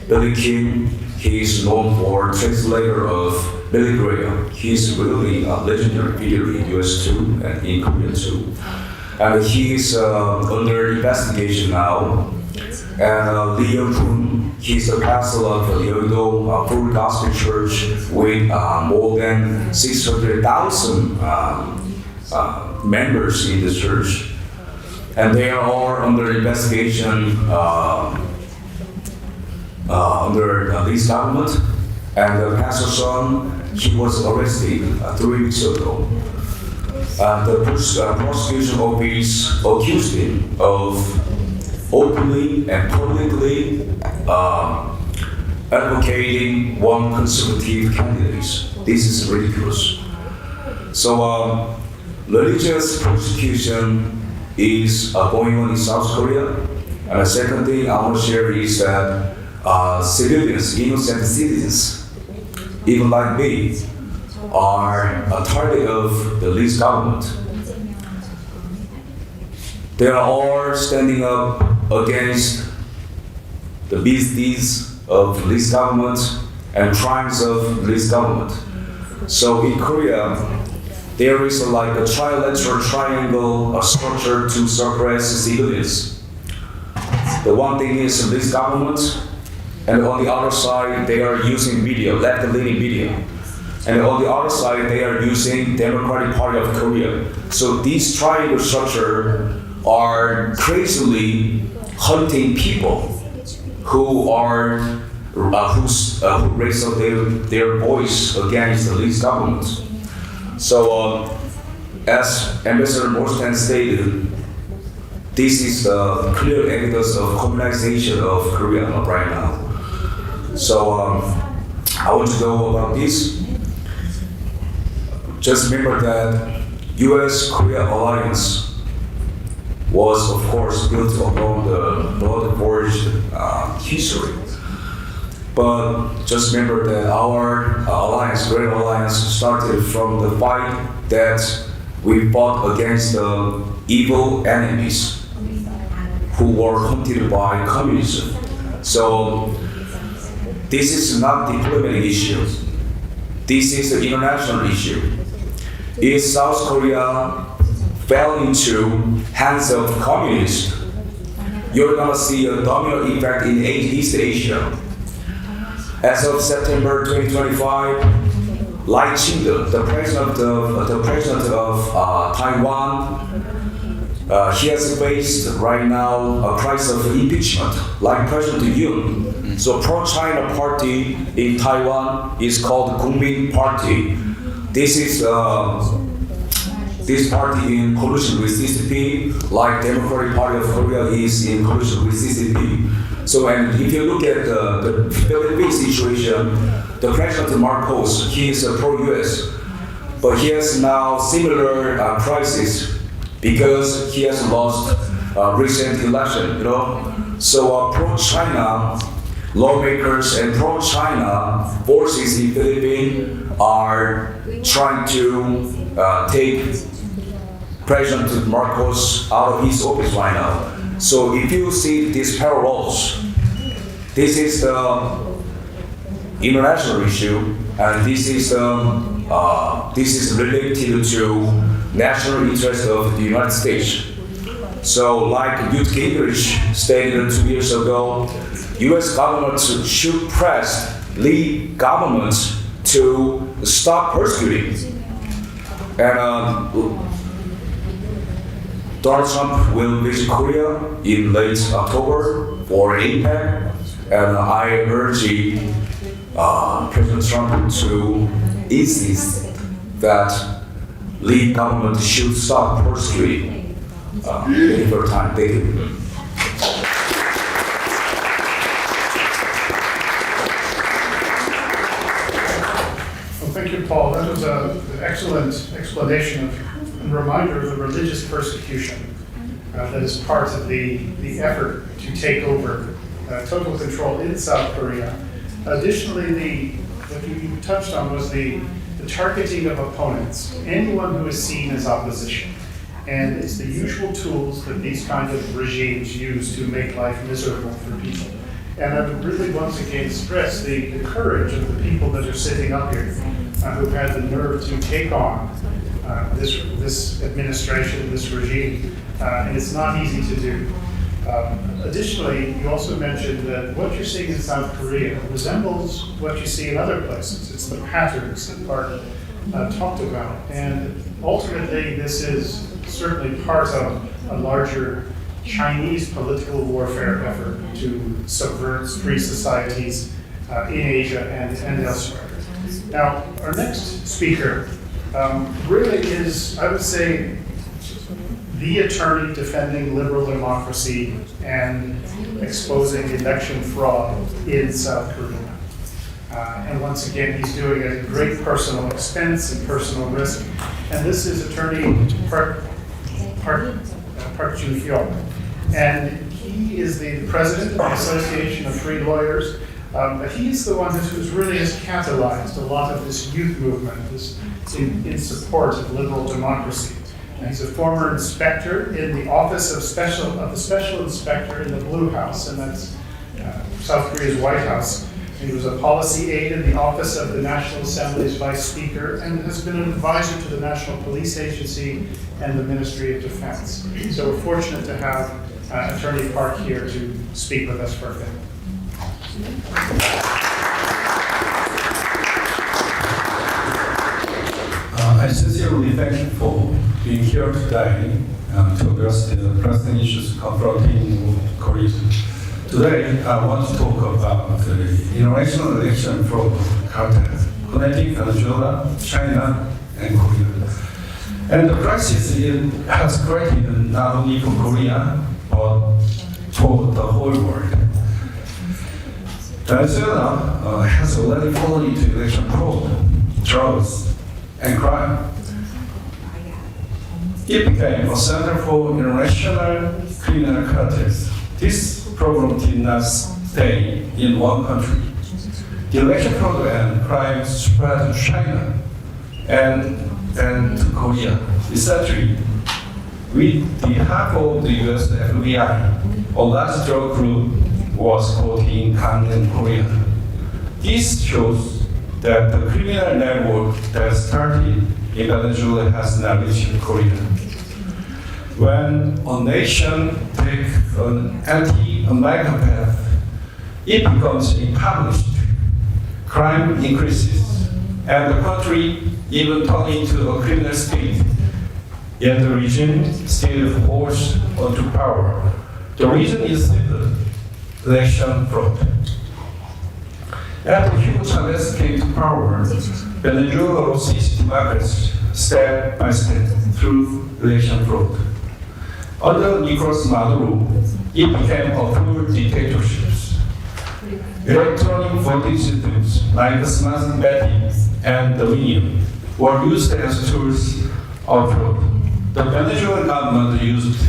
Billy Kim. He is known for translator of Billy Graham. He is really a legendary figure in US too and in Korea too. And he is under investigation now. And Lee Young-hoon, he's the pastor of the Yeouido Full Gospel Church with more than 600,000 members in the church. And they are all under investigation under this government. And the pastor's son, he was arrested 3 weeks ago. the prosecution office accused him of openly and publicly advocating one conservative candidate. This is ridiculous. So religious persecution is going on in South Korea. And the second thing I want to share is that civilians, innocent citizens, even like me, are a target of the Lee's government. They are all standing up against the misdeeds of Lee's government and crimes of Lee's government. So in Korea, there is like a trilateral triangle structure to suppress civilians. The one thing is Lee's government, and on the other side, they are using media, left-leaning media. And on the other side, they are using Democratic Party of Korea. So these triangle structure are crazily hunting people who are who raise up their voice against the Lee's government. So as Ambassador Morstan stated, this is clear evidence of communization of Korea right now. So I want to know about this. Just remember that U.S.-Korea alliance was, of course, built upon the blood-forged history. But just remember that our alliance, Great Alliance, started from the fight that we fought against the evil enemies who were hunted by communism. So this is not a diplomatic issue. This is an international issue. If South Korea fell into hands of communists, you're gonna see a domino effect in East Asia. As of September 2025, Lai Ching-te, the president of Taiwan, he has faced right now a crisis of impeachment, like President Yoon. So pro-China party in Taiwan is called Kuomintang Party. This is this party in collusion with CCP, like Democratic Party of Korea is in collusion with CCP. So, and if you look at the Philippine situation, the President Marcos, he is pro-US, but he has now similar crisis because he has lost recent election, you know. So pro-China lawmakers and pro-China forces in Philippines are trying to take President Marcos out of his office right now. So if you see these parallels, this is the international issue, and this is related to national interest of the United States. So like Newt Gingrich stated 2 years ago, U.S. government should press Lee government to stop persecuting. And Donald Trump will visit Korea in late October for APEC, and I urge President Trump to insist that Lee government should stop persecuting. Thank you for your time. Thank you. Well, thank you, Paul. That was an excellent explanation and reminder of the religious persecution that is part of the effort to take over total control in South Korea. Additionally, what you touched on was the targeting of opponents, anyone who is seen as opposition. And it's the usual tools that these kind of regimes use to make life miserable for people. And I would really once again stress the courage of the people that are sitting up here who've had the nerve to take on this administration, this regime, and it's not easy to do. Additionally, you also mentioned that what you're seeing in South Korea resembles what you see in other places. It's the patterns that Bart talked about. And ultimately, this is certainly part of a larger Chinese political warfare effort to subvert free societies in Asia and elsewhere. Now, our next speaker really is, I would say, the attorney defending liberal democracy and exposing election fraud in South Korea. And once again, he's doing it at great personal expense and personal risk. And this is attorney Park Joo-hyuk. And he is the president of the Association of Free Lawyers. But he's the one who's really has catalyzed a lot of this youth movement in support of liberal democracy. And he's a former inspector in the office of the special inspector in the Blue House, and that's South Korea's White House. He was a policy aide in the office of the National Assembly's vice speaker and has been an advisor to the National Police Agency and the Ministry of Defense. So we're fortunate to have Attorney Park here to speak with us for a bit. I sincerely thank you for being here today to address the pressing issues confronting Korea. Today, I want to talk about the international election fraud cartel connecting Venezuela, China, and Korea. And the crisis it has created not only for Korea, but for the whole world. Venezuela has already fallen into election fraud, drugs, and crime. It became a center for international criminal cartels. This problem did not stay in one country. The election fraud and crime spread to China and to Korea. Essentially, with the help of the US FBI, a large drug group was caught in Gangnam, Korea. This shows that the criminal network that started in Venezuela has now reached Korea. When a nation takes an anti-American path, it becomes impoverished, crime increases, and the country even turns into a criminal state. Yet the regime still holds onto power. The reason is simple: election fraud. After Hugo Chavez came to power, Venezuela lost its democracy step by step through election fraud. Under Nicolas Maduro, it became a full dictatorship. Electronic voting systems like the smart betting and the Dominion were used as tools of fraud. The Venezuelan government used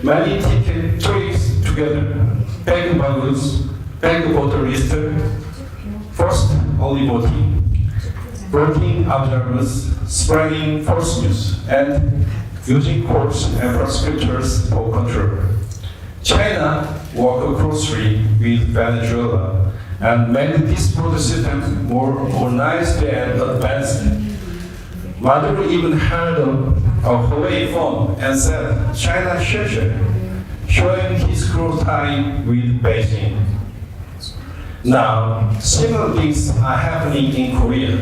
many ticket tricks together: fake ballots, fake voter list, first only voting observers, spreading false news, and using courts and prosecutors for control. China worked closely with Venezuela and made this fraud system more organized and advanced. Maduro even held a Huawei phone and said China should, showing his close tie with Beijing. Now, similar things are happening in Korea.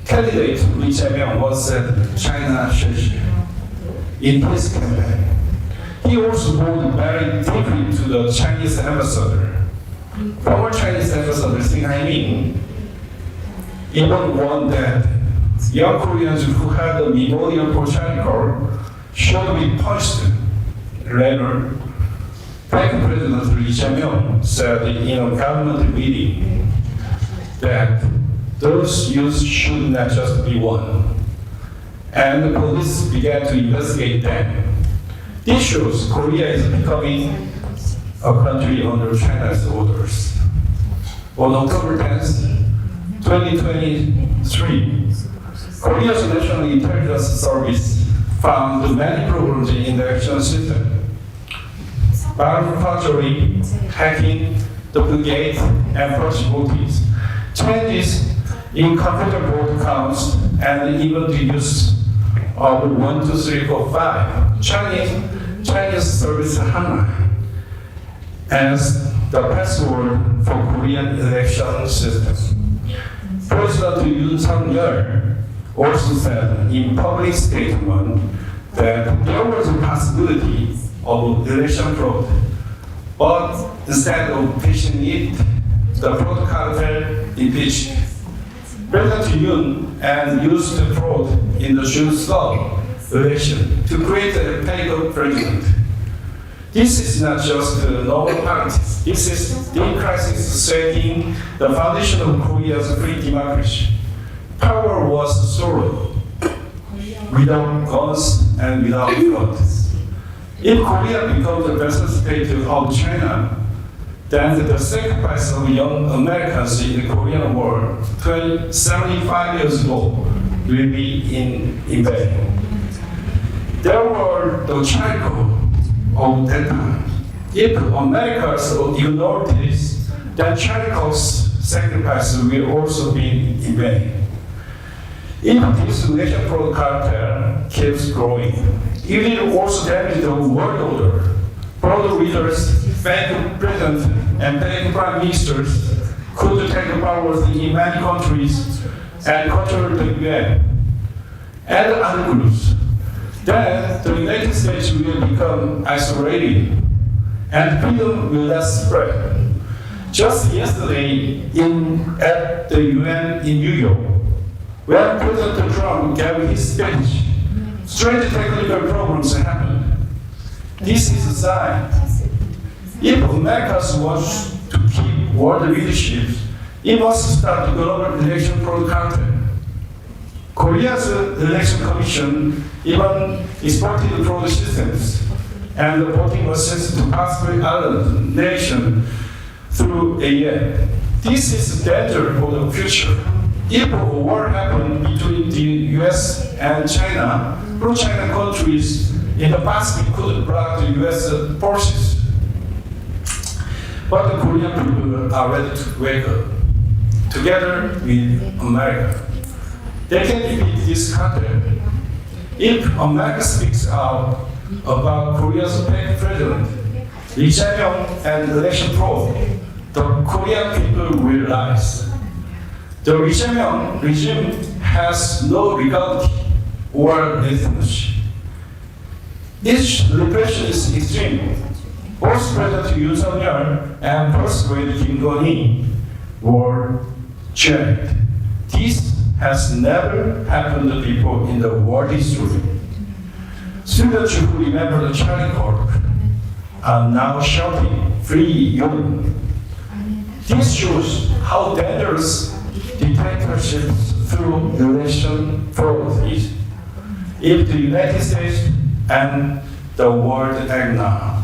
Candidate Lee Jae-myung once said China should in his campaign. He also spoke very deeply to the Chinese ambassador. Former Chinese ambassador Xing Haiming even warned that young Koreans who had a memorial for China should be punished. Later, President Lee Jae-myung said in a government meeting that those youths should not just be won. And the police began to investigate them. This shows Korea is becoming a country under China's orders. On October 10th, 2023, Korea's National Intelligence Service found many problems in the election system: forgery, hacking, duplicate, and false voting, changes in computer vote counts, and even the use of 1, 2, 3, 4, 5 Chinese service hotline as the password for Korean election system. President Yoon Suk-yeol also said in public statement that there was a possibility of election fraud, but instead of pushing it, the fraud cartel impeached President Yoon and used fraud in the June 3rd election to create a fake president. This is not just normal politics. This is deep crisis setting the foundation of Korea's free democracy. Power was stolen without guns and without blood. If Korea becomes the best state of China, then the sacrifice of young Americans in the Korean War 75 years ago will be in vain. There were the child of that time. If Americans ignore this, then Charikov's sacrifice will also be in vain. If this nation fraud cartel keeps growing, it will also damage the world order. Fraud leaders, fake presidents, and fake prime ministers could take powers in many countries and control the UN and other groups. Then the United States will become isolated and freedom will not spread. Just yesterday at the UN in New York, when President Trump gave his speech, strange technical problems happened. This is a sign. If America wants to keep world leadership, it must start the global election fraud cartel. Korea's election commission even exported fraud systems and the voting process to possibly other nations through AN. This is a danger for the future. If a war happened between the US and China, pro-China countries in the Pacific could block the US forces. But the Korean people are ready to wake up, together with America. They can defeat this cartel. If America speaks out about Korea's fake president, Lee Jae-myung and election fraud, the Korean people will rise. The Lee Jae-myung regime has no legality or legitimacy. Its repression is extreme. Both President Yoon Suk-yeol and First Lady Kim Jong-un were jailed. This has never happened before in the world history. Students who remember the Charlie Kirk are now shouting, "Free Yoon." This shows how dangerous dictatorship through election fraud is. If the United States and the world act now,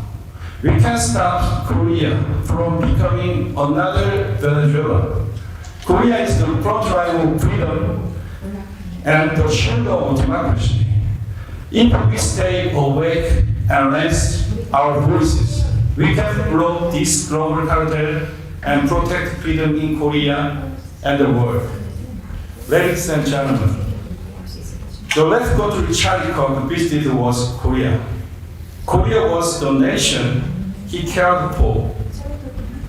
we can stop Korea from becoming another Venezuela. Korea is the front line of freedom and the shield of democracy. If we stay awake and raise our voices, we can block this global cartel and protect freedom in Korea and the world. Ladies and gentlemen, the last country Charlie Kirk visited was Korea. Korea was the nation he cared for.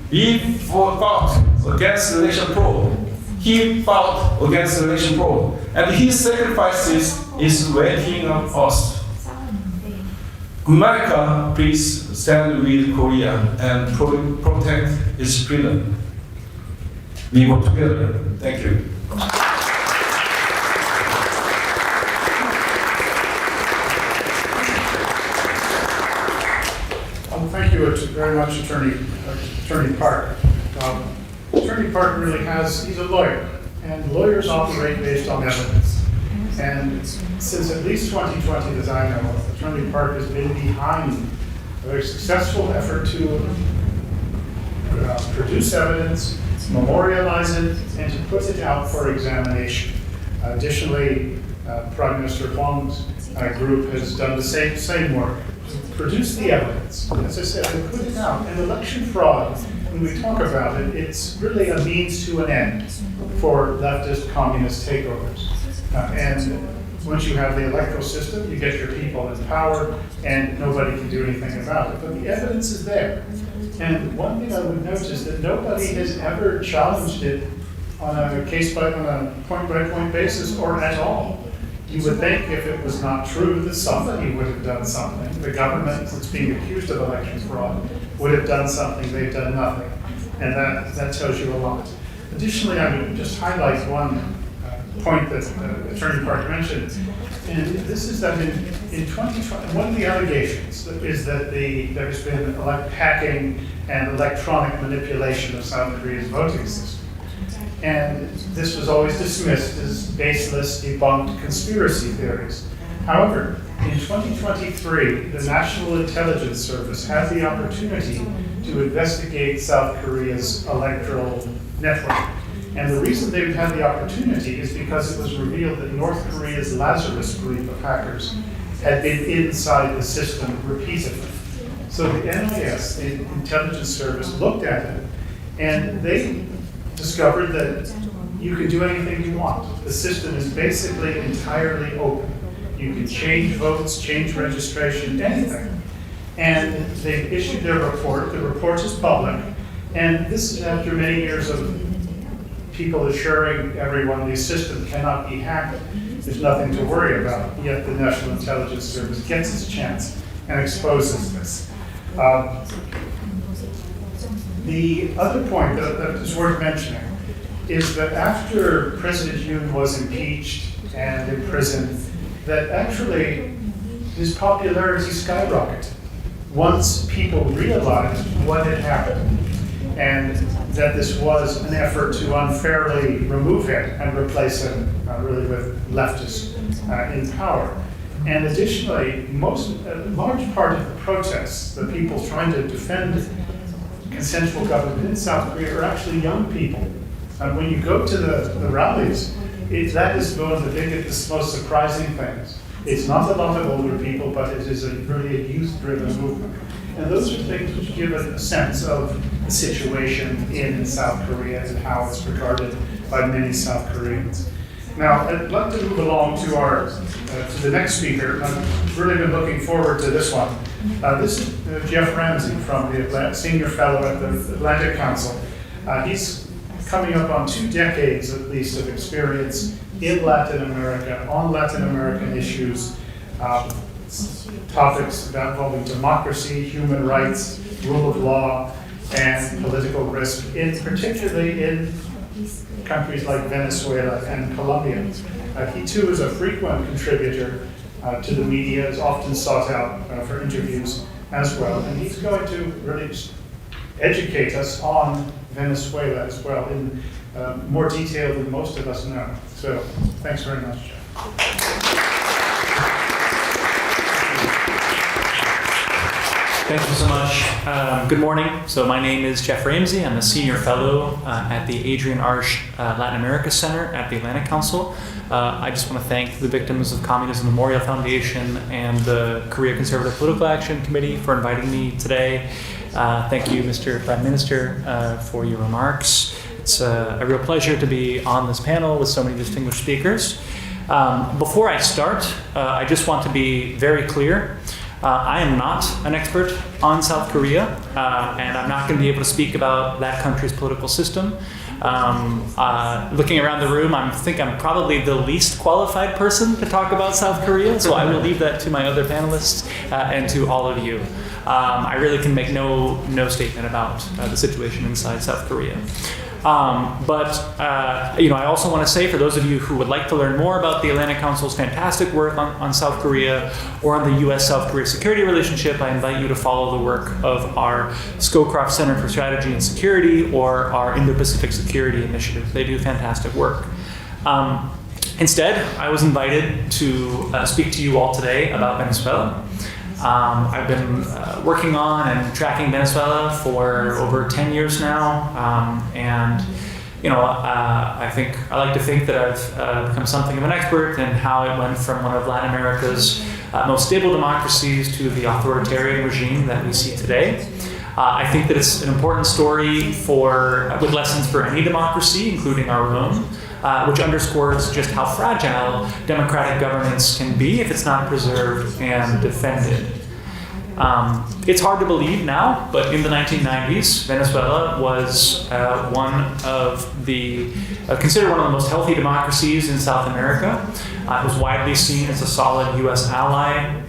He fought against election fraud. He fought against election fraud. And his sacrifices is waiting on us. America, please stand with Korea and protect its freedom. We work together. Thank you. Thank you very much, Attorney Park. Attorney Park really he's a lawyer, and lawyers operate based on evidence. And since at least 2020, as I know, Attorney Park has been behind a very successful effort to produce evidence, memorialize it, and to put it out for examination. Additionally, Prime Minister Huang's group has done the same work. Produce the evidence, as I said, and put it out. And election fraud, when we talk about it, it's really a means to an end for leftist communist takeovers. And once you have the electoral system, you get your people in power, and nobody can do anything about it. But the evidence is there. And one thing I would note is that nobody has ever challenged it on a point-by-point basis or at all. You would think if it was not true that somebody would have done something. The government that's being accused of election fraud would have done something. They've done nothing. And that tells you a lot. Additionally, I would just highlight one point that Attorney Park mentioned, and this is that in 2020, one of the allegations is that there's been hacking and electronic manipulation of South Korea's voting system. And this was always dismissed as baseless, debunked conspiracy theories. However, in 2023, the National Intelligence Service had the opportunity to investigate South Korea's electoral network. And the reason they had the opportunity is because it was revealed that North Korea's Lazarus group of hackers had been inside the system repeatedly. So the NIS, the intelligence service, looked at it, and they discovered that you can do anything you want. The system is basically entirely open. You can change votes, change registration, anything. And they've issued their report. The report is public. And this is after many years of people assuring everyone the system cannot be hacked. There's nothing to worry about. Yet the National Intelligence Service gets its chance and exposes this. The other point that is worth mentioning is that after President Yoon was impeached and imprisoned, that actually his popularity skyrocketed once people realized what had happened and that this was an effort to unfairly remove him and replace him really with leftists in power. And additionally, a large part of the protests, the people trying to defend consensual government in South Korea, are actually young people. And when you go to the rallies, that is one of the biggest, most surprising things. It's not a lot of older people, but it is really a youth-driven movement. And those are things which give a sense of the situation in South Korea and how it's regarded by many South Koreans. Now, I'd like to move along to to the next speaker. I've really been looking forward to this one. This is Jeff Ramsey from the Senior Fellow at the Atlantic Council. He's coming up on 2 decades at least of experience in Latin America, on Latin American issues, topics involving democracy, human rights, rule of law, and political risk, particularly in countries like Venezuela and Colombia. He too is a frequent contributor to the media, is often sought out for interviews as well, and he's going to really educate us on Venezuela as well in more detail than most of us know. So thanks very much, Jeff. Thank you so much. Good morning. So my name is Jeff Ramsey. I'm a senior fellow at the Adrian Arsh Latin America Center at the Atlantic Council. I just want to thank the Victims of Communism Memorial Foundation and the Korea Conservative Political Action Committee for inviting me today. Thank you, Mr. Prime Minister, for your remarks. It's a real pleasure to be on this panel with so many distinguished speakers. Before I start, I just want to be very clear. I am not an expert on South Korea, and I'm not going to be able to speak about that country's political system. Looking around the room, I think I'm probably the least qualified person to talk about South Korea, so I will leave that to my other panelists and to all of you. I really can make no statement about the situation inside South Korea. I also want to say, for those of you who would like to learn more about the Atlantic Council's fantastic work on South Korea or on the U.S.-South Korea security relationship, I invite you to follow the work of our Scowcroft Center for Strategy and Security or our Indo-Pacific Security Initiative. They do fantastic work. Instead, I was invited to speak to you all today about Venezuela. I've been working on and tracking Venezuela for over 10 years now, I like to think that I've become something of an expert in how it went from one of Latin America's most stable democracies to the authoritarian regime that we see today. I think that it's an important story with lessons for any democracy, including our own, which underscores just how fragile democratic governance can be if it's not preserved and defended. It's hard to believe now, but in the 1990s, Venezuela was considered one of the most healthy democracies in South America. It was widely seen as a solid U.S. ally.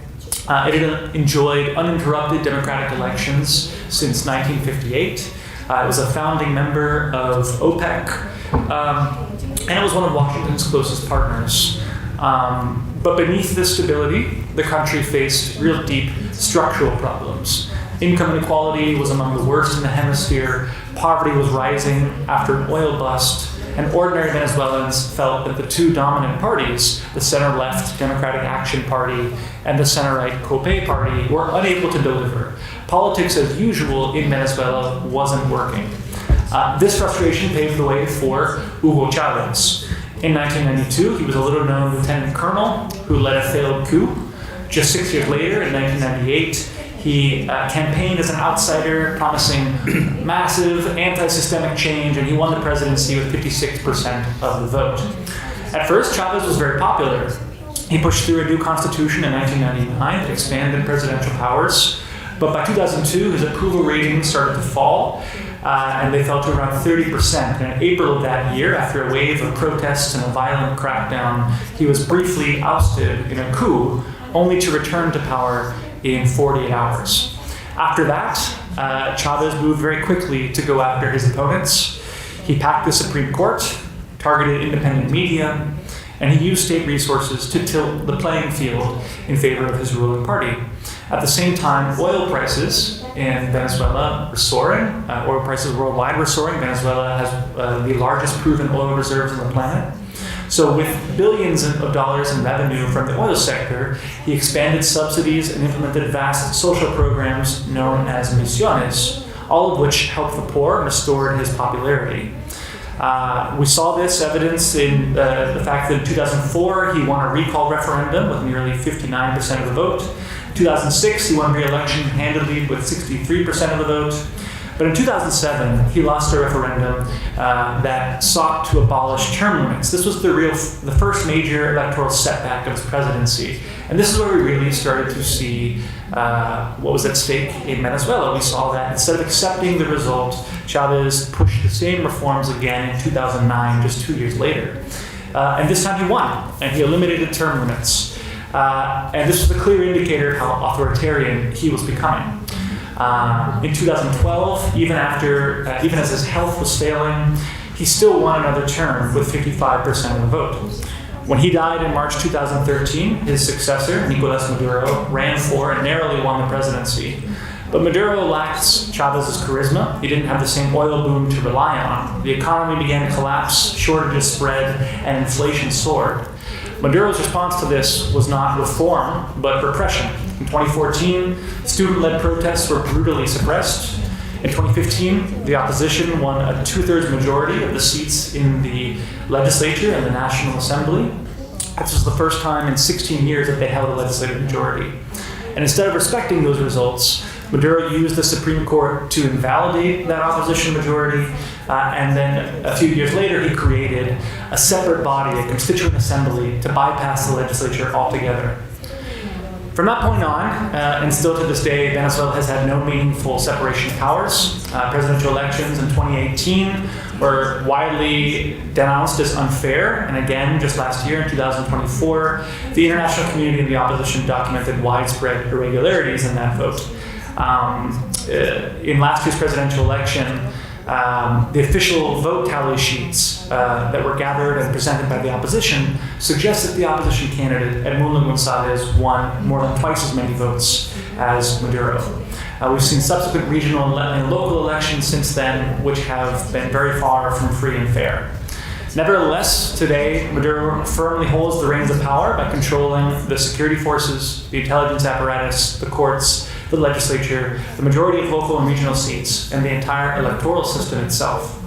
It had enjoyed uninterrupted democratic elections since 1958. It was a founding member of OPEC, and it was one of Washington's closest partners. But beneath this stability, the country faced real deep structural problems. Income inequality was among the worst in the hemisphere. Poverty was rising after an oil bust. And ordinary Venezuelans felt that the two dominant parties, the center-left Democratic Action Party and the center-right Kcpac Party, were unable to deliver. Politics as usual in Venezuela wasn't working. This frustration paved the way for Hugo Chavez. In 1992, he was a little-known lieutenant colonel who led a failed coup. Just 6 years later, in 1998, he campaigned as an outsider, promising massive anti-systemic change, and he won the presidency with 56% of the vote. At first, Chavez was very popular. He pushed through a new constitution in 1999 that expanded presidential powers, but by 2002, his approval ratings started to fall, and they fell to around 30%. And in April of that year, after a wave of protests and a violent crackdown, he was briefly ousted in a coup, only to return to power in 48 hours. After that, Chavez moved very quickly to go after his opponents. He packed the Supreme Court, targeted independent media, and he used state resources to tilt the playing field in favor of his ruling party. At the same time, oil prices in Venezuela were soaring. Oil prices worldwide were soaring. Venezuela has the largest proven oil reserves on the planet. So with billions of dollars in revenue from the oil sector, he expanded subsidies and implemented vast social programs known as misiones, all of which helped the poor and restored his popularity. We saw this evidence in the fact that in 2004, he won a recall referendum with nearly 59% of the vote. In 2006, he won re-election handily with 63% of the vote. But in 2007, he lost a referendum that sought to abolish term limits. This was the first major electoral setback of his presidency. And this is where we really started to see what was at stake in Venezuela. We saw that instead of accepting the result, Chavez pushed the same reforms again in 2009, just 2 years later. And this time he won, and he eliminated term limits. And this was a clear indicator of how authoritarian he was becoming. In 2012, even as his health was failing, he still won another term with 55% of the vote. When he died in March 2013, his successor, Nicolas Maduro, ran for and narrowly won the presidency. But Maduro lacked Chavez's charisma. He didn't have the same oil boom to rely on. The economy began to collapse, shortages spread, and inflation soared. Maduro's response to this was not reform, but repression. In 2014, student-led protests were brutally suppressed. In 2015, the opposition won a 2/3 majority of the seats in the legislature and the National Assembly. This was the first time in 16 years that they held a legislative majority. And instead of respecting those results, Maduro used the Supreme Court to invalidate that opposition majority, and then a few years later he created a separate body, a constituent assembly, to bypass the legislature altogether. From that point on, and still to this day, Venezuela has had no meaningful separation of powers. Presidential elections in 2018 were widely denounced as unfair, and again, just last year in 2024, the international community and the opposition documented widespread irregularities in that vote. In last year's presidential election, the official vote tally sheets that were gathered and presented by the opposition suggest that the opposition candidate, Edmundo Gonzalez, won more than twice as many votes as Maduro. We've seen subsequent regional and local elections since then, which have been very far from free and fair. Nevertheless, today, Maduro firmly holds the reins of power by controlling the security forces, the intelligence apparatus, the courts, the legislature, the majority of local and regional seats, and the entire electoral system itself.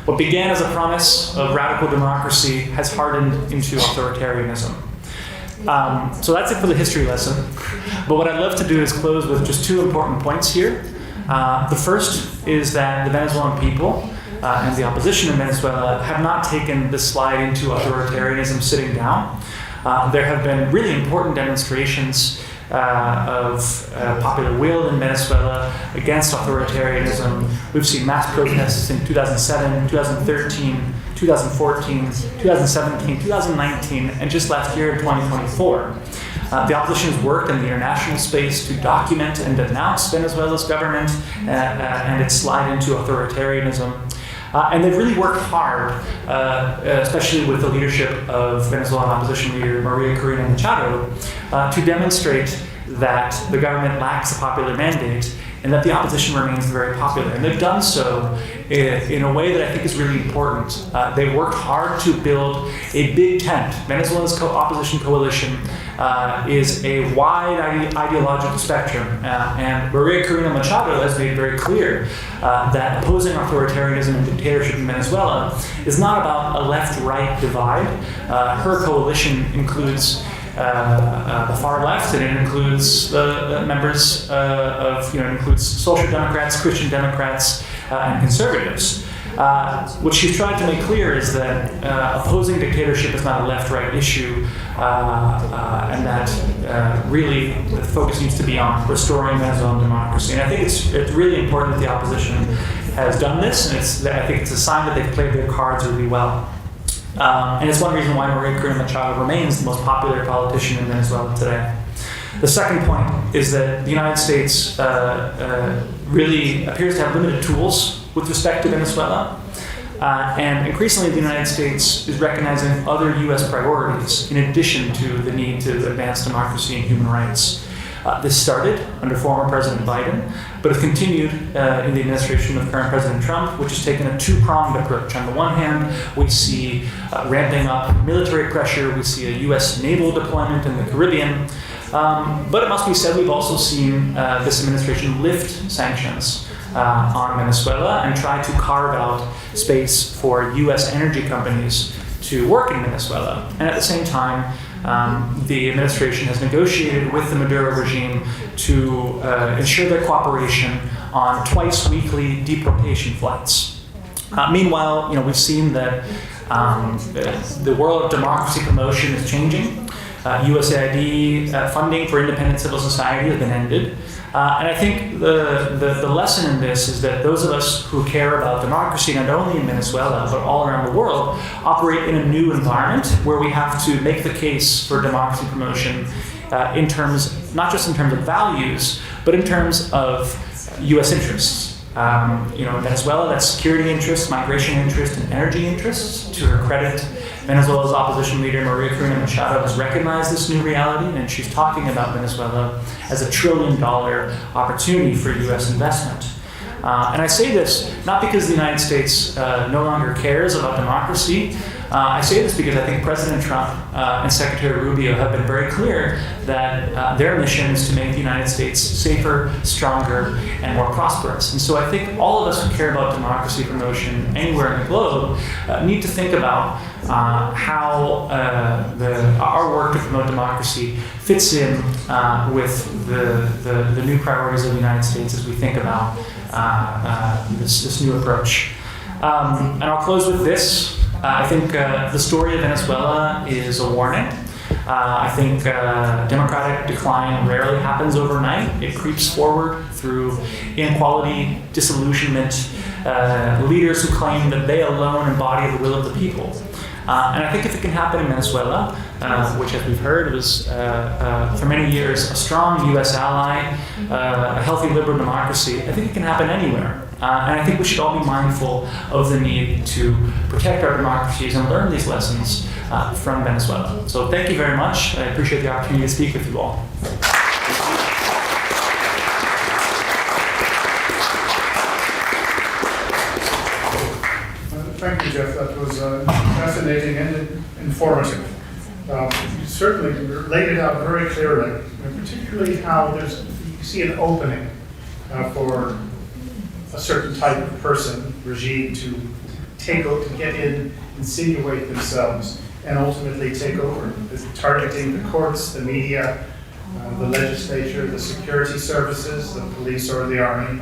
What began as a promise of radical democracy has hardened into authoritarianism. So that's it for the history lesson. But what I'd love to do is close with just two important points here. The first is that the Venezuelan people and the opposition in Venezuela have not taken this slide into authoritarianism sitting down. There have been really important demonstrations of popular will in Venezuela against authoritarianism. We've seen mass protests in 2007, 2013, 2014, 2017, 2019, and just last year in 2024. The opposition has worked in the international space to document and denounce Venezuela's government and its slide into authoritarianism. And they've really worked hard, especially with the leadership of Venezuelan opposition leader Maria Corina Machado, to demonstrate that the government lacks a popular mandate and that the opposition remains very popular. And they've done so in a way that I think is really important. They worked hard to build a big tent. Venezuela's opposition coalition is a wide ideological spectrum. And Maria Corina Machado has made very clear that opposing authoritarianism and dictatorship in Venezuela is not about a left-right divide. Her coalition includes the far left, and it includes the members of, it includes social democrats, Christian Democrats, and conservatives. What she's tried to make clear is that opposing dictatorship is not a left-right issue, and that really the focus needs to be on restoring Venezuelan democracy. And I think it's really important that the opposition has done this, and I think it's a sign that they've played their cards really well. And it's one reason why Maria Corina Machado remains the most popular politician in Venezuela today. The second point is that the United States really appears to have limited tools with respect to Venezuela. And increasingly, the United States is recognizing other U.S. priorities in addition to the need to advance democracy and human rights. This started under former President Biden, but has continued in the administration of current President Trump, which has taken a two-pronged approach. On the one hand, we see ramping up military pressure, we see a U.S. naval deployment in the Caribbean, but it must be said we've also seen this administration lift sanctions on Venezuela and try to carve out space for U.S. energy companies to work in Venezuela. And at the same time, the administration has negotiated with the Maduro regime to ensure their cooperation on twice-weekly deportation flights. Meanwhile, we've seen that the world of democracy promotion is changing. USAID funding for independent civil society has been ended. And I think the lesson in this is that those of us who care about democracy, not only in Venezuela, but all around the world, operate in a new environment where we have to make the case for democracy promotion in terms, not just in terms of values, but in terms of U.S. interests. In Venezuela, that's security interests, migration interests, and energy interests. To her credit, Venezuela's opposition leader, Maria Corina Machado, has recognized this new reality, and she's talking about Venezuela as a $1 trillion opportunity for U.S. investment. And I say this not because the United States no longer cares about democracy. I say this because I think President Trump and Secretary Rubio have been very clear that their mission is to make the United States safer, stronger, and more prosperous. And so I think all of us who care about democracy promotion anywhere in the globe need to think about how our work to promote democracy fits in with the new priorities of the United States as we think about this new approach. And I'll close with this. I think the story of Venezuela is a warning. I think democratic decline rarely happens overnight. It creeps forward through inequality, disillusionment, leaders who claim that they alone embody the will of the people. And I think if it can happen in Venezuela, which as we've heard was for many years a strong U.S. ally, a healthy liberal democracy, I think it can happen anywhere. And I think we should all be mindful of the need to protect our democracies and learn these lessons from Venezuela. So thank you very much. I appreciate the opportunity to speak with you all. Thank you, Jeff. That was fascinating and informative. You certainly laid it out very clearly, and particularly how you see an opening for a certain type of person, regime, to take over, to get in, insinuate themselves, and ultimately take over, targeting the courts, the media, the legislature, the security services, the police or the army,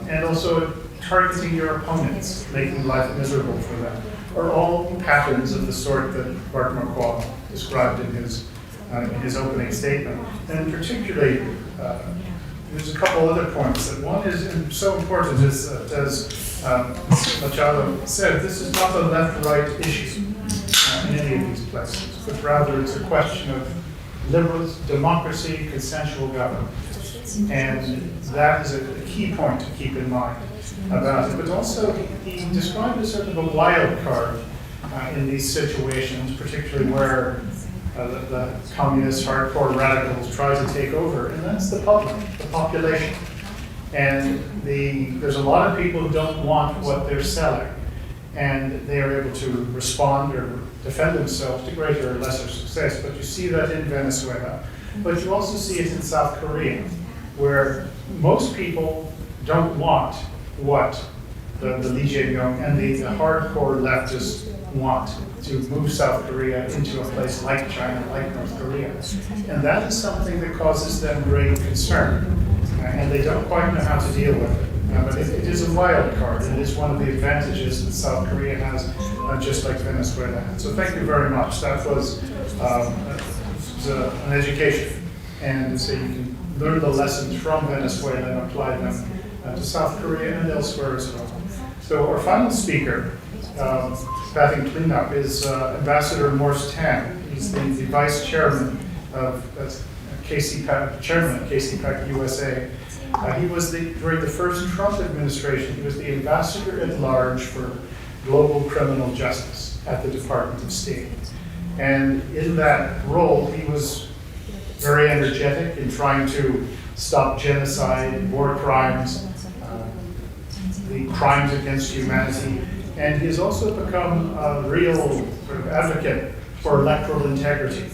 and also targeting your opponents, making life miserable for them, are all patterns of the sort that Bart Marquardt described in his in his opening statement. And particularly, there's a couple other points. That one is so important is, as Machado said, this is not a left-right issue in any of these places, but rather it's a question of liberal democracy, consensual government. And that is a key point to keep in mind about it. But also, he described as sort of a wild card in these situations, particularly where the communist hardcore radicals try to take over, and that's the public, the population. And there's a lot of people who don't want what they're selling, and they are able to respond or defend themselves to greater or lesser success. But you see that in Venezuela. But you also see it in South Korea, where most people don't want what the Lee Jae-myung and the hardcore leftists want, to move South Korea into a place like China, like North Korea. And that is something that causes them great concern. And they don't quite know how to deal with it. But it is a wild card. It is one of the advantages that South Korea has, just like Venezuela has. So thank you very much. That was an education. And so you can learn the lessons from Venezuela and apply them to South Korea and elsewhere as well. So our final speaker, batting cleanup, is Ambassador Morse Tan. He's the vice chairman of Kcpac, chairman of Kcpac USA. He was during the first Trump administration, he was the ambassador at large for global criminal justice at the Department of State. And in that role, he was very energetic in trying to stop genocide, war crimes, the crimes against humanity. And he has also become a real sort of advocate for electoral integrity.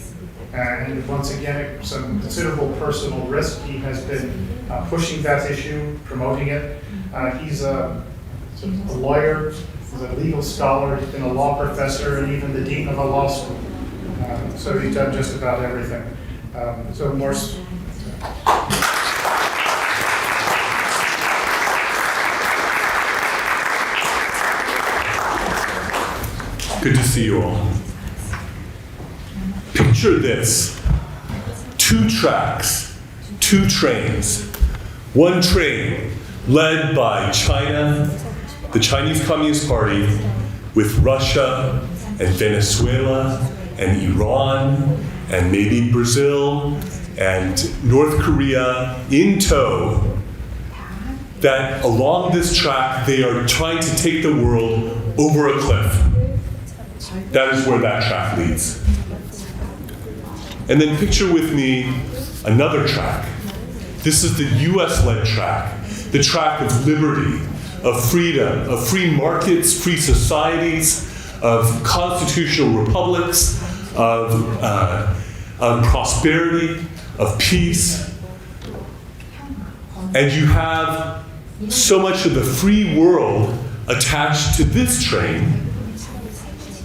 And once again, at some considerable personal risk, he has been pushing that issue, promoting it. He's a lawyer, he's a legal scholar, he's been a law professor, and even the dean of a law school. So he's done just about everything. So Morse. Good to see you all. Picture this: 2 tracks, 2 trains. One train led by China, the Chinese Communist Party, with Russia and Venezuela and Iran and maybe Brazil and North Korea in tow. That along this track, they are trying to take the world over a cliff. That is where that track leads. And then picture with me another track. This is the US-led track, the track of liberty, of freedom, of free markets, free societies, of constitutional republics, of prosperity, of peace. And you have so much of the free world attached to this train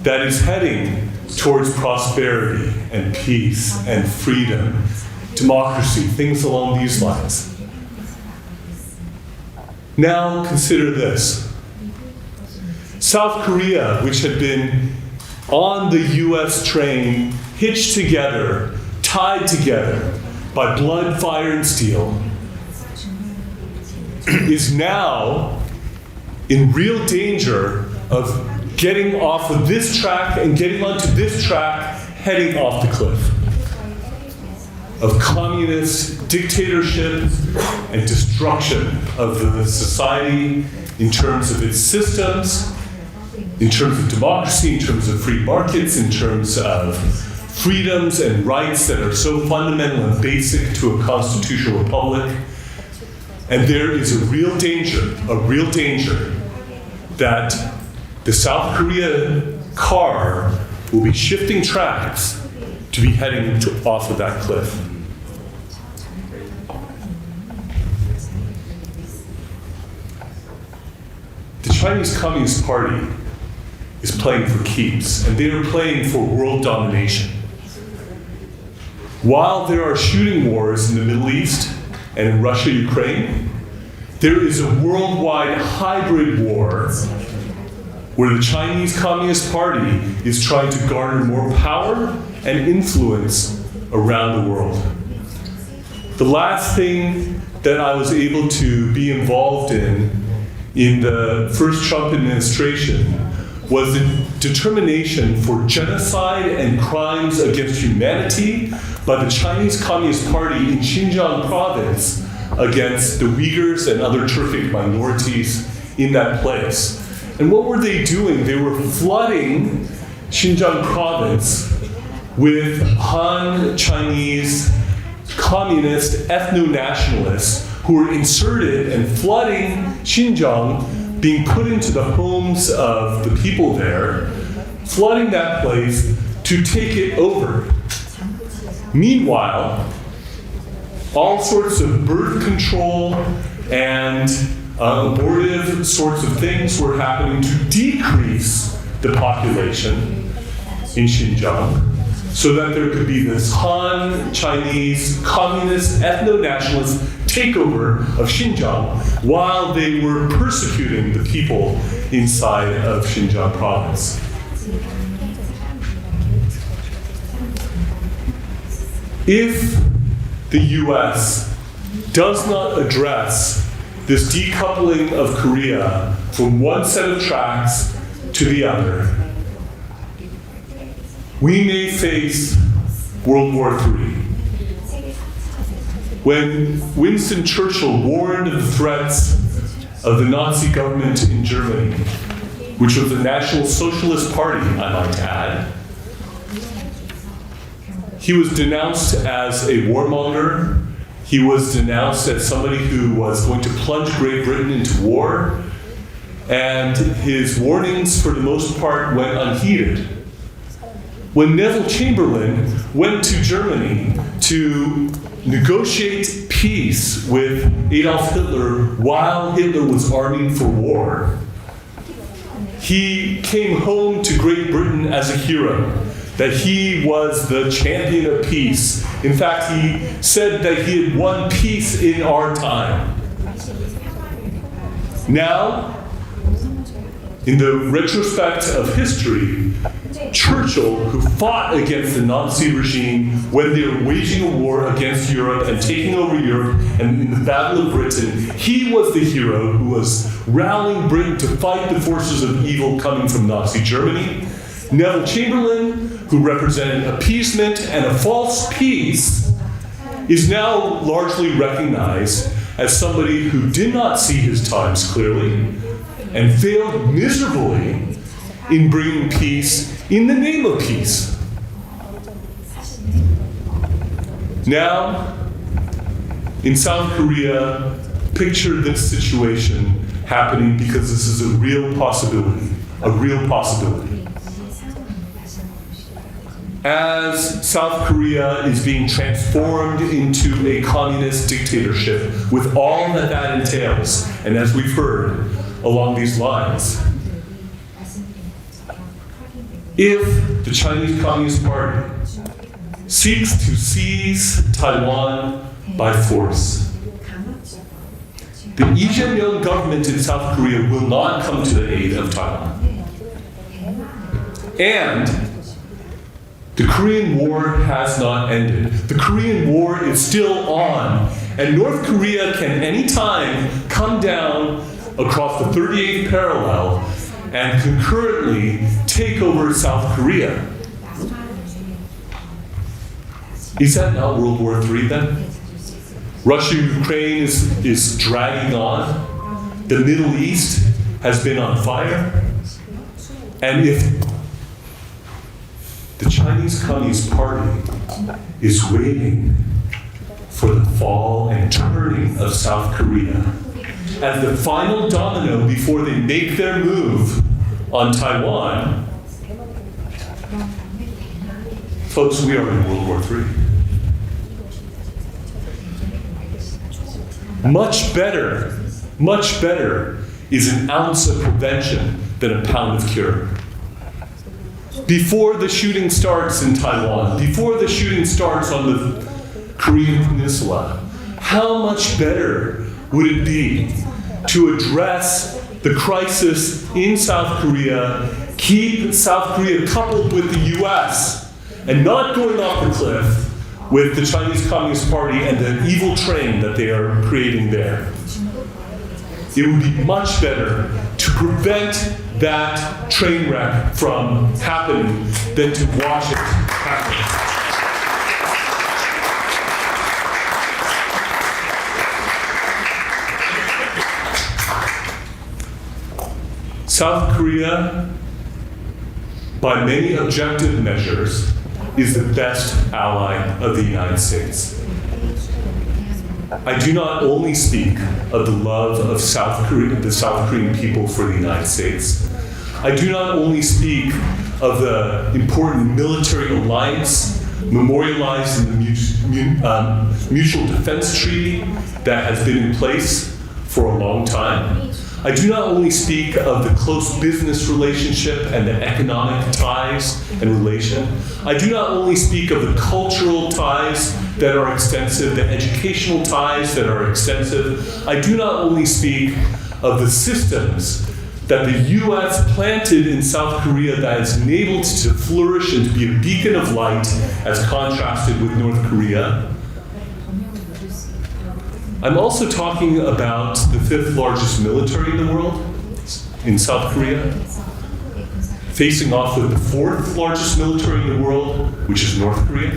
that is heading towards prosperity and peace and freedom, democracy, things along these lines. Now consider this. South Korea, which had been on the US train, hitched together, tied together by blood, fire, and steel, is now in real danger of getting off of this track and getting onto this track, heading off the cliff of communist dictatorship and destruction of the society in terms of its systems, in terms of democracy, in terms of free markets, in terms of freedoms and rights that are so fundamental and basic to a constitutional republic. And there is a real danger that the South Korea car will be shifting tracks to be heading off of that cliff. The Chinese Communist Party is playing for keeps, and they are playing for world domination. While there are shooting wars in the Middle East and in Russia, Ukraine, there is a worldwide hybrid war where the Chinese Communist Party is trying to garner more power and influence around the world. The last thing that I was able to be involved in the first Trump administration was the determination for genocide and crimes against humanity by the Chinese Communist Party in Xinjiang province against the Uyghurs and other Turkic minorities in that place. And what were they doing? They were flooding Xinjiang province with Han Chinese communist ethno-nationalists who were inserted and flooding Xinjiang, being put into the homes of the people there, flooding that place to take it over. Meanwhile, all sorts of birth control and abortive sorts of things were happening to decrease the population in Xinjiang so that there could be this Han Chinese communist ethno-nationalist takeover of Xinjiang while they were persecuting the people inside of Xinjiang province. If the US does not address this decoupling of Korea from one set of tracks to the other, we may face World War III. When Winston Churchill warned of the threats of the Nazi government in Germany, which was the National Socialist Party, I might add, he was denounced as a warmonger. He was denounced as somebody who was going to plunge Great Britain into war. And his warnings, for the most part, went unheeded. When Neville Chamberlain went to Germany to negotiate peace with Adolf Hitler while Hitler was arming for war, he came home to Great Britain as a hero, that he was the champion of peace. In fact, he said that he had won peace in our time. Now, in the retrospect of history, Churchill, who fought against the Nazi regime when they were waging a war against Europe and taking over Europe, and in the Battle of Britain, he was the hero who was rallying Britain to fight the forces of evil coming from Nazi Germany. Neville Chamberlain, who represented appeasement and a false peace, is now largely recognized as somebody who did not see his times clearly and failed miserably in bringing peace in the name of peace. Now, in South Korea, picture this situation happening because this is a real possibility, a real possibility. As South Korea is being transformed into a communist dictatorship with all that that entails, and as we've heard along these lines, if the Chinese Communist Party seeks to seize Taiwan by force, the Lee Jae-myung government in South Korea will not come to the aid of Taiwan. And the Korean War has not ended. The Korean War is still on, and North Korea can anytime come down across the 38th parallel and concurrently take over South Korea. Is that not World War III then? Russia-Ukraine is dragging on. The Middle East has been on fire. And if the Chinese Communist Party is waiting for the fall and turning of South Korea as the final domino before they make their move on Taiwan, folks, we are in World War III. Much better is an ounce of prevention than a pound of cure. Before the shooting starts in Taiwan, before the shooting starts on the Korean Peninsula, how much better would it be to address the crisis in South Korea, keep South Korea coupled with the US, and not going off the cliff, with the Chinese Communist Party and the evil train that they are creating there. It would be much better to prevent that train wreck from happening than to watch it happen. South Korea, by many objective measures, is the best ally of the United States. I do not only speak of the love of the South Korean people for the United States. I do not only speak of the important military alliance memorialized in the Mutual Defense Treaty that has been in place for a long time. I do not only speak of the close business relationship and the economic ties and relation. I do not only speak of the cultural ties that are extensive, the educational ties that are extensive. I do not only speak of the systems that the U.S. planted in South Korea that has enabled it to flourish and to be a beacon of light as contrasted with North Korea. I'm also talking about the fifth largest military in the world, in South Korea, facing off with the fourth largest military in the world, which is North Korea,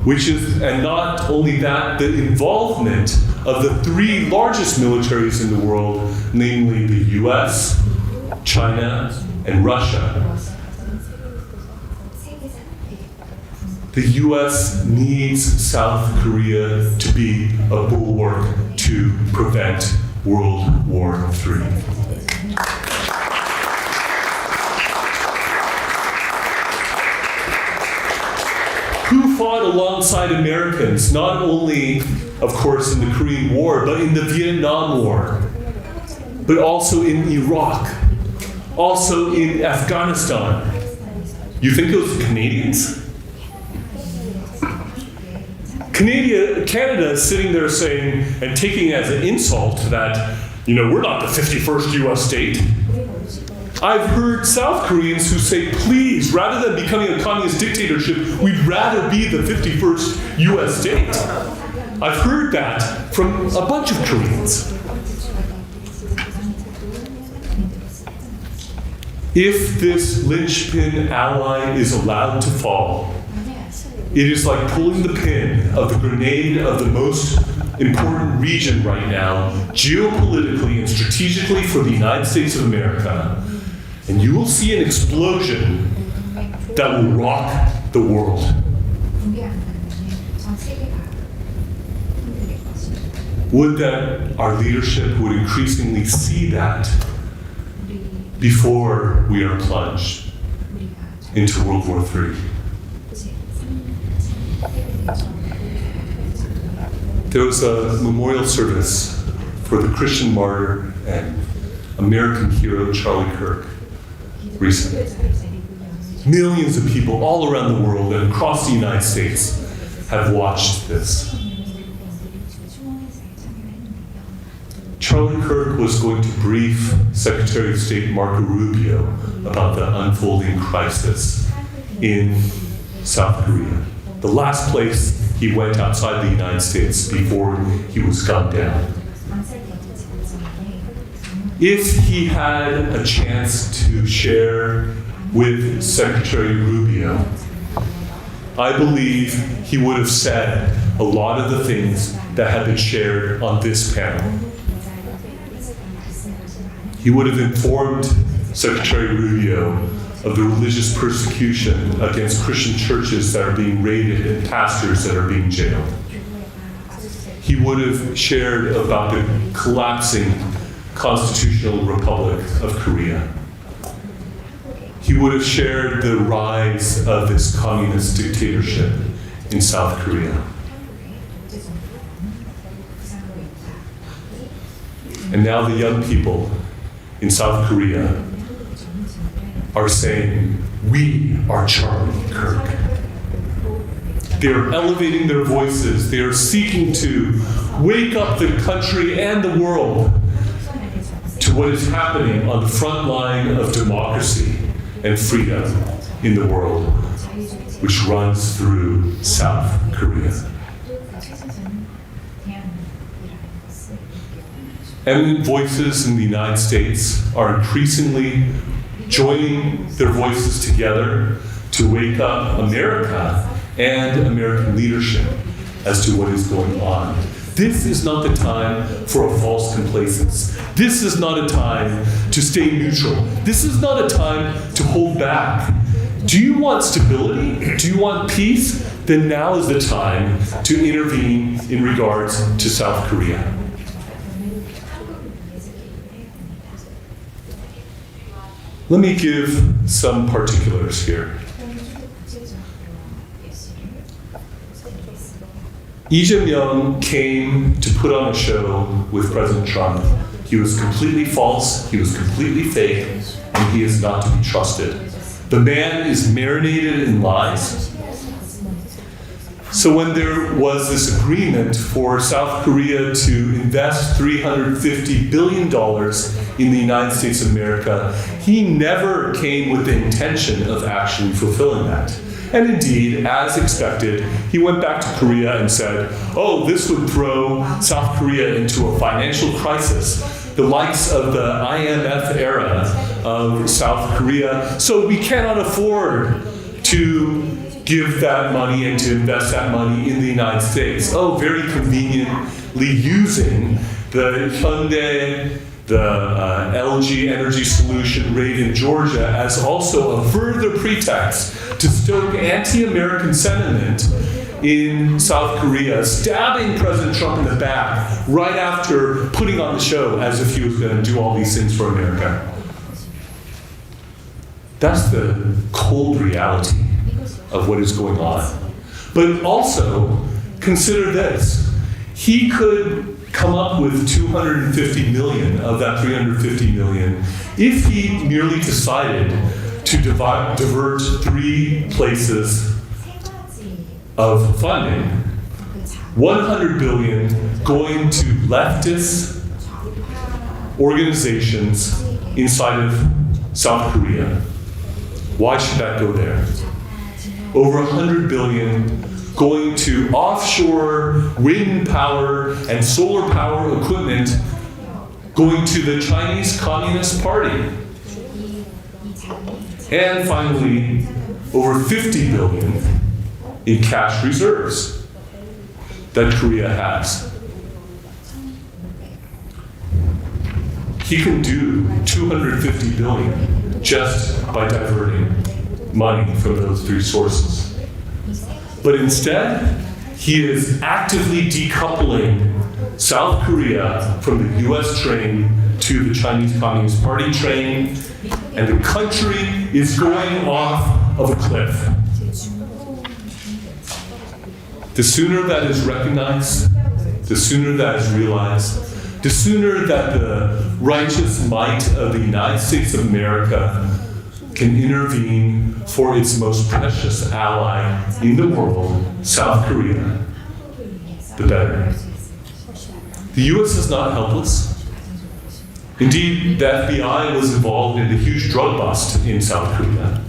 and not only that, the involvement of the three largest militaries in the world, namely the US, China, and Russia. The US needs South Korea to be a bulwark to prevent World War III. Who fought alongside Americans, not only, of course, in the Korean War, but in the Vietnam War, but also in Iraq, also in Afghanistan? You think it was the Canadians? Canada is sitting there saying, and taking as an insult that, we're not the 51st US state. I've heard South Koreans who say, please, rather than becoming a communist dictatorship, we'd rather be the 51st US state. I've heard that from a bunch of Koreans. If this linchpin ally is allowed to fall, it is like pulling the pin of the grenade of the most important region right now, geopolitically and strategically for the United States of America, and you will see an explosion that will rock the world. Would that our leadership would increasingly see that before we are plunged into World War III. There was a memorial service for the Christian martyr and American hero Charlie Kirk recently. Millions of people all around the world and across the United States have watched this. Charlie Kirk was going to brief Secretary of State Marco Rubio about the unfolding crisis in South Korea. The last place he went outside the United States before he was gunned down. If he had a chance to share with Secretary Rubio, I believe he would have said a lot of the things that have been shared on this panel. He would have informed Secretary Rubio of the religious persecution against Christian churches that are being raided and pastors that are being jailed. He would have shared about the collapsing constitutional republic of Korea. He would have shared the rise of this communist dictatorship in South Korea. And now the young people in South Korea are saying, we are Charlie Kirk. They are elevating their voices. They are seeking to wake up the country and the world to what is happening on the front line of democracy and freedom in the world, which runs through South Korea. Eminent voices in the United States are increasingly joining their voices together to wake up America and American leadership as to what is going on. This is not the time for a false complacence. This is not a time to stay neutral. This is not a time to hold back. Do you want stability? Do you want peace? Then now is the time to intervene in regards to South Korea. Let me give some particulars here. Lee Jae-myung came to put on a show with President Trump. He was completely false, he was completely fake, and he is not to be trusted. The man is marinated in lies. So when there was this agreement for South Korea to invest $350 billion in the United States of America, he never came with the intention of actually fulfilling that. And indeed, as expected, he went back to Korea and said, oh, this would throw South Korea into a financial crisis, the likes of the IMF era of South Korea, so we cannot afford to give that money and to invest that money in the United States. Oh, very conveniently using the Hyundai, the LG Energy Solution raid in Georgia as also a further pretext to stoke anti-American sentiment in South Korea, stabbing President Trump in the back right after putting on the show as if he was going to do all these things for America. That's the cold reality of what is going on. But also, consider this. He could come up with 250 million of that 350 million if he merely decided to divert 3 places of funding. 100 billion going to leftist organizations inside of South Korea. Why should that go there? Over 100 billion going to offshore wind power and solar power equipment going to the Chinese Communist Party. And finally, over 50 billion in cash reserves that Korea has. He can do 250 billion just by diverting money from those 3 sources. But instead, he is actively decoupling South Korea from the US train to the Chinese Communist Party train, and the country is going off of a cliff. The sooner that is recognized, the sooner that is realized, the sooner that the righteous might of the United States of America can intervene for its most precious ally in the world, South Korea, the better. The US is not helpless. Indeed, the FBI was involved in a huge drug bust in South Korea.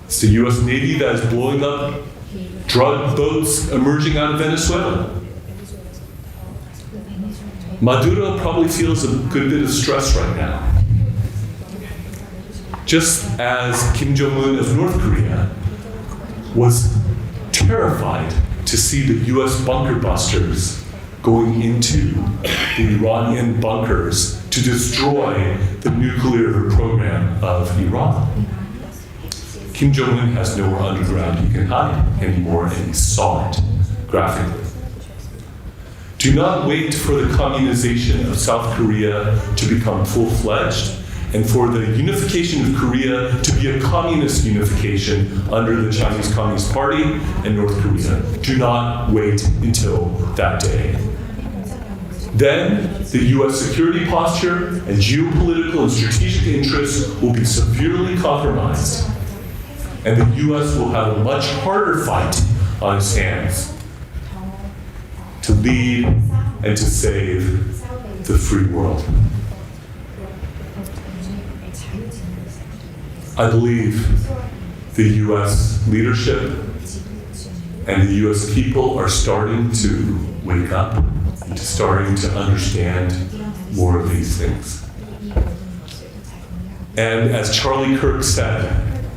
It's the US Navy that is blowing up drug boats emerging out of Venezuela. Maduro probably feels a good bit of stress right now. Just as Kim Jong-un of North Korea was terrified to see the US bunker busters going into the Iranian bunkers to destroy the nuclear program of Iran. Kim Jong-un has nowhere underground he can hide anymore, and he saw it graphically. Do not wait for the communization of South Korea to become full-fledged and for the unification of Korea to be a communist unification under the Chinese Communist Party and North Korea. Do not wait until that day. Then, the US security posture and geopolitical and strategic interests will be severely compromised, and the US will have a much harder fight on its hands to lead and to save the free world. I believe the US leadership and the US people are starting to wake up and starting to understand more of these things. And as Charlie Kirk said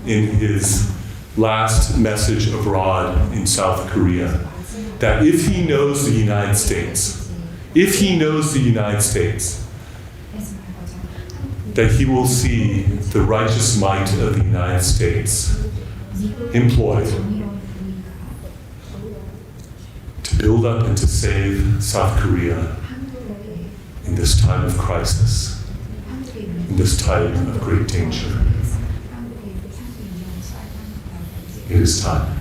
in his last message abroad in South Korea, that if he knows the United States, that he will see the righteous might of the United States employed to build up and to save South Korea in this time of crisis, in this time of great danger. It is time.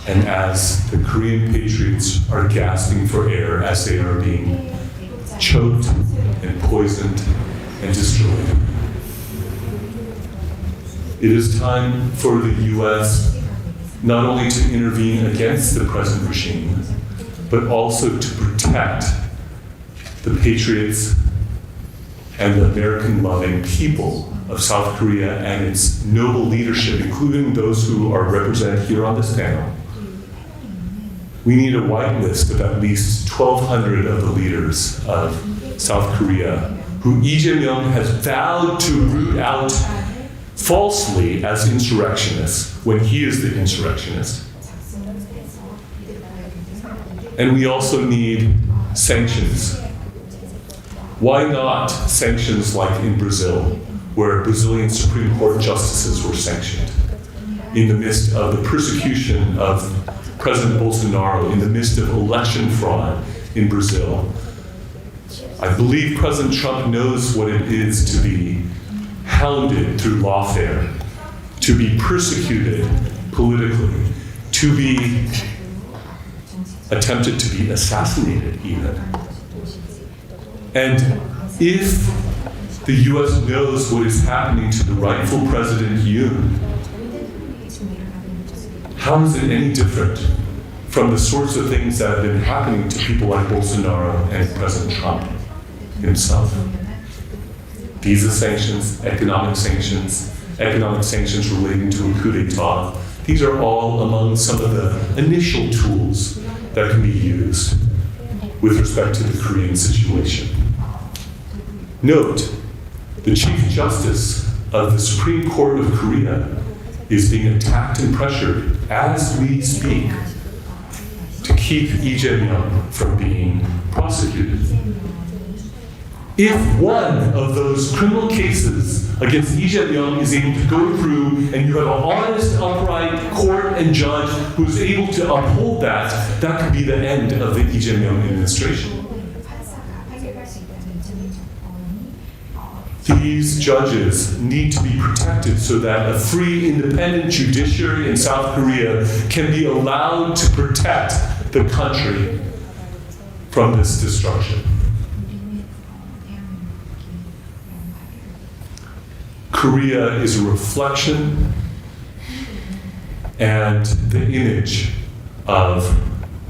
And as the Korean patriots are gasping for air, as they are being choked and poisoned and destroyed, it is time for the US not only to intervene against the present regime, but also to protect the patriots and the American-loving people of South Korea and its noble leadership, including those who are represented here on this panel. We need a white list of at least 1,200 of the leaders of South Korea who Lee Jae-myung has vowed to root out falsely as insurrectionists when he is the insurrectionist. And we also need sanctions. Why not sanctions like in Brazil, where Brazilian Supreme Court justices were sanctioned in the midst of the persecution of President Bolsonaro, in the midst of election fraud in Brazil? I believe President Trump knows what it is to be hounded through lawfare, to be persecuted politically, to be attempted to be assassinated even. And if the US knows what is happening to the rightful President Yoon, how is it any different from the sorts of things that have been happening to people like Bolsonaro and President Trump himself? Visa sanctions, economic sanctions relating to a coup d'etat. These are all among some of the initial tools that can be used with respect to the Korean situation. Note, the Chief Justice of the Supreme Court of Korea is being attacked and pressured as we speak to keep Lee Jae-myung from being prosecuted. If one of those criminal cases against Lee Jae-myung is able to go through and you have an honest, upright court and judge who is able to uphold that, that could be the end of the Lee Jae-myung administration. These judges need to be protected so that a free, independent judiciary in South Korea can be allowed to protect the country from this destruction. Korea is a reflection and the image of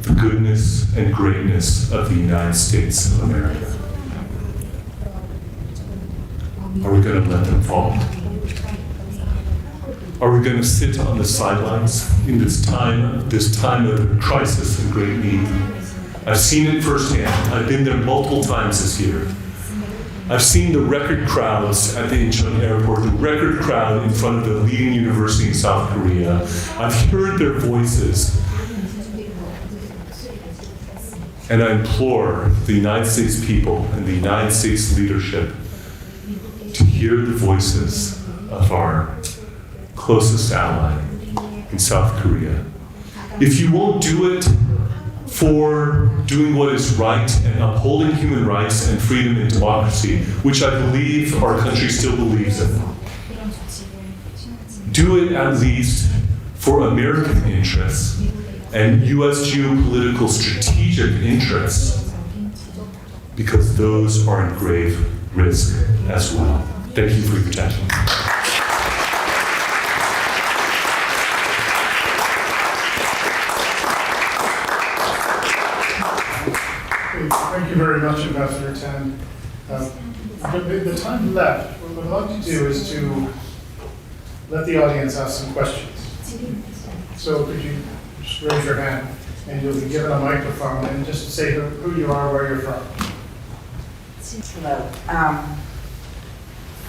the goodness and greatness of the United States of America. Are we going to let them fall? Are we going to sit on the sidelines in this time of crisis and great need? I've seen it firsthand. I've been there multiple times this year. I've seen the record crowds at the Incheon airport, the record crowd in front of the leading university in South Korea. I've heard their voices. And I implore the United States people and the United States leadership to hear the voices of our closest ally in South Korea. If you won't do it for doing what is right and upholding human rights and freedom and democracy, which I believe our country still believes in, do it at least for American interests and US geopolitical strategic interests, because those are in grave risk as well. Thank you for your attention. Thank you very much, Ambassador Tan. The time left, what I'd like to do is to let the audience ask some questions. So could you just raise your hand and you'll be given a microphone and just say who you are, where you're from. Hello.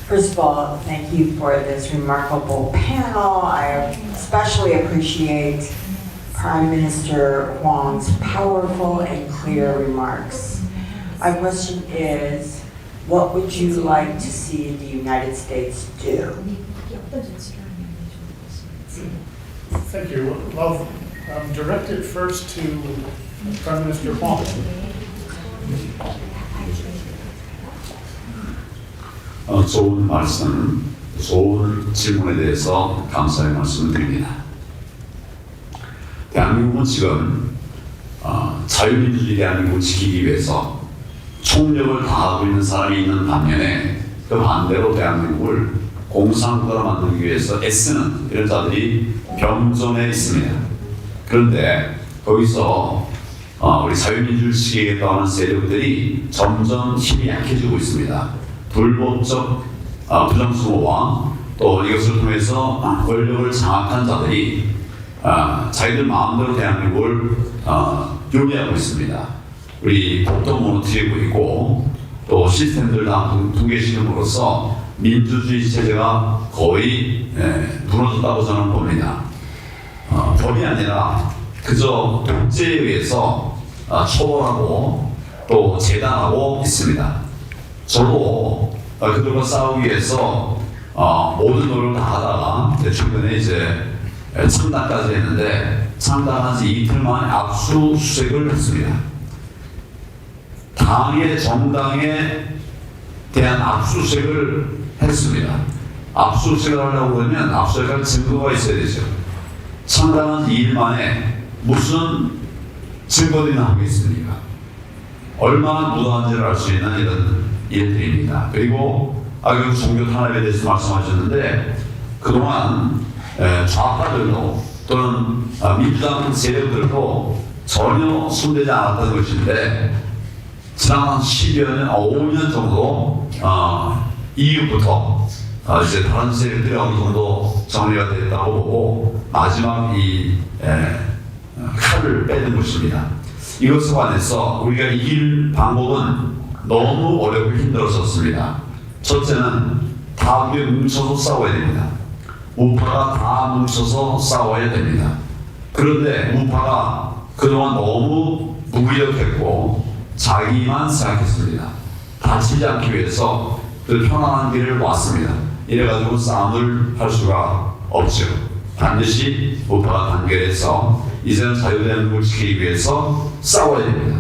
First of all, thank you for this remarkable panel. I especially appreciate Prime Minister Huang's powerful and clear remarks. My question is, what would you like to see the United States do? Thank you. Well, directed first to Prime Minister Huang. 좋은 말씀, 좋은 질문에 대해서 감사의 말씀을 드립니다. 대한민국은 지금 자유민주주의 대한민국을 지키기 위해서 총력을 다하고 있는 사람이 있는 반면에 그 반대로 대한민국을 공산국가로 만들기 위해서 애쓰는 이런 자들이 병존해 있습니다. 그런데 거기서 우리 자유민주주의를 지키겠다고 하는 세력들이 점점 힘이 약해지고 있습니다. 불법적 부정수모와 또 이것을 통해서 권력을 장악한 자들이 자기들 마음대로 대한민국을 요리하고 있습니다. 우리 법도 무너뜨리고 있고 또 시스템들 다 붕괴시킴으로써 민주주의 체제가 거의 무너졌다고 저는 봅니다. 법이 아니라 그저 독재에 의해서 처벌하고 또 재단하고 있습니다. 저도 그들과 싸우기 위해서 모든 노력을 다 하다가 최근에 이제 창당까지 했는데 창당한 지 이틀 만에 압수수색을 했습니다. 당의 정당에 대한 압수수색을 했습니다. 압수수색을 하려고 그러면 압수수색할 증거가 있어야 되죠. 창당한 지 2일 만에 무슨 증거들이나 하겠습니까? 얼마나 무도한지를 알 수 있는 이런 일들입니다. 그리고 결국 종교 탄압에 대해서 말씀하셨는데 그동안 좌파들도 또는 민주당 세력들도 전혀 손대지 않았던 것인데 지난 5년 정도 이후부터 이제 다른 세력들이 어느 정도 정리가 됐다고 보고 마지막 이 칼을 빼는 것입니다. 이것에 관해서 우리가 이길 방법은 너무 어렵고 힘들었었습니다. 첫째는 다 우리 뭉쳐서 싸워야 됩니다. 우파가 다 뭉쳐서 싸워야 됩니다. 그런데 우파가 그동안 너무 무기력했고 자기만 생각했습니다. 다치지 않기 위해서 그 편안한 길을 왔습니다. 이래가지고 싸움을 할 수가 없죠. 반드시 우파가 단결해서 이제는 자유대한민국을 지키기 위해서 싸워야 됩니다.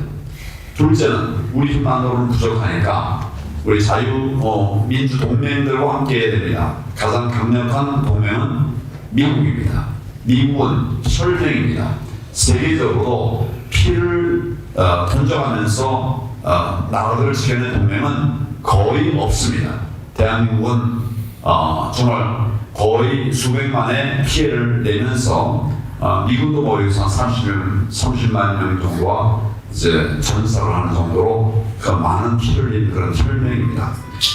둘째는 우리 힘만으로는 부족하니까 우리 민주 동맹들과 함께 해야 됩니다. 가장 강력한 동맹은 미국입니다. 미국은 혈맹입니다. 세계적으로 피를 던져가면서 나라들을 지켜내는 동맹은 거의 없습니다. 대한민국은 정말 거의 수백만의 피해를 내면서 미국도 뭐 여기서 한 30만 명 정도와 이제 전사를 하는 정도로 그 많은 피를 흘린 그런 혈맹입니다.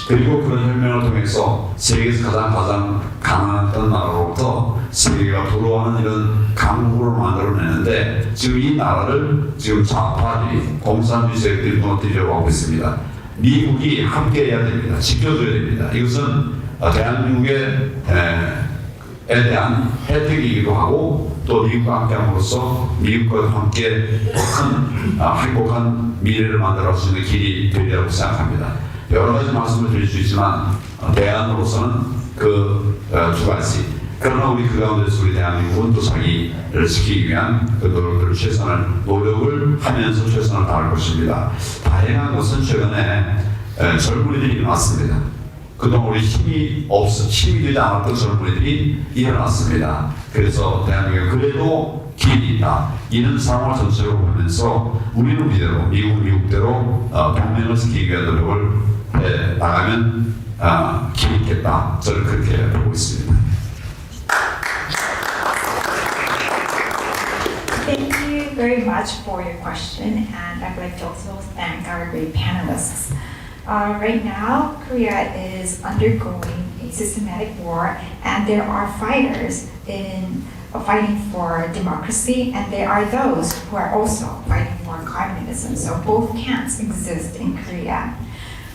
그리고 그런 혈맹을 통해서 세계에서 가장 가난했던 나라로부터 세계가 부러워하는 이런 강국을 만들어내는데 지금 이 나라를 지금 좌파들이 공산주의 세력들이 무너뜨리려고 하고 있습니다. 미국이 함께해야 됩니다. 지켜줘야 됩니다. 이것은 대한민국에 대한 혜택이기도 하고 또 미국과 함께함으로써 미국과 함께 큰 행복한 미래를 만들어갈 수 있는 길이 되리라고 생각합니다. 여러 가지 말씀을 드릴 수 있지만 대안으로서는 그 두 가지. 그러나 우리 그 가운데서 우리 대한민국은 또 자기를 지키기 위한 그 노력을 하면서 최선을 다할 것입니다. 다행한 것은 최근에 젊은이들이 일어났습니다. 그동안 우리 힘이 되지 않았던 젊은이들이 일어났습니다. 그래서 대한민국에 그래도 길이 있다. 이런 상황을 전체적으로 보면서 우리는 이대로 미국대로 동맹을 지키기 위한 노력을 해 나가면 길이 있겠다. 저는 그렇게 보고 있습니다. Thank you very much for your question, and I'd like to also thank our great panelists. Right now, Korea is undergoing a systematic war, and there are fighters fighting for democracy, and there are those who are also fighting for communism. So both camps exist in Korea.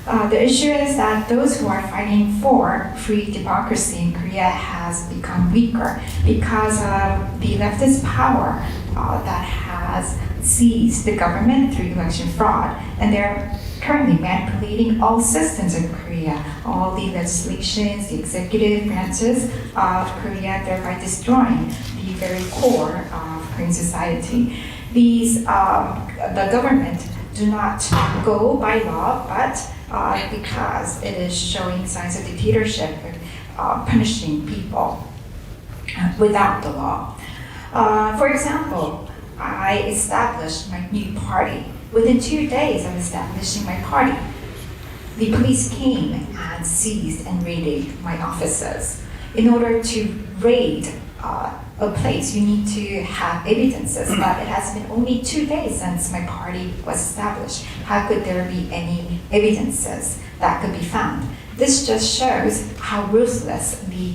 The issue is that those who are fighting for free democracy in Korea has become weaker because of the leftist power that has seized the government through election fraud, and they're currently manipulating all systems in Korea, all the legislations, the executive branches of Korea, thereby destroying the very core of Korean society. The government do not go by law, but because it is showing signs of dictatorship, punishing people without the law. For example, I established my new party. Within 2 days of establishing my party, the police came and seized and raided my offices. In order to raid a place, you need to have evidences, but it has been only 2 days since my party was established. How could there be any evidences that could be found? This just shows how ruthless the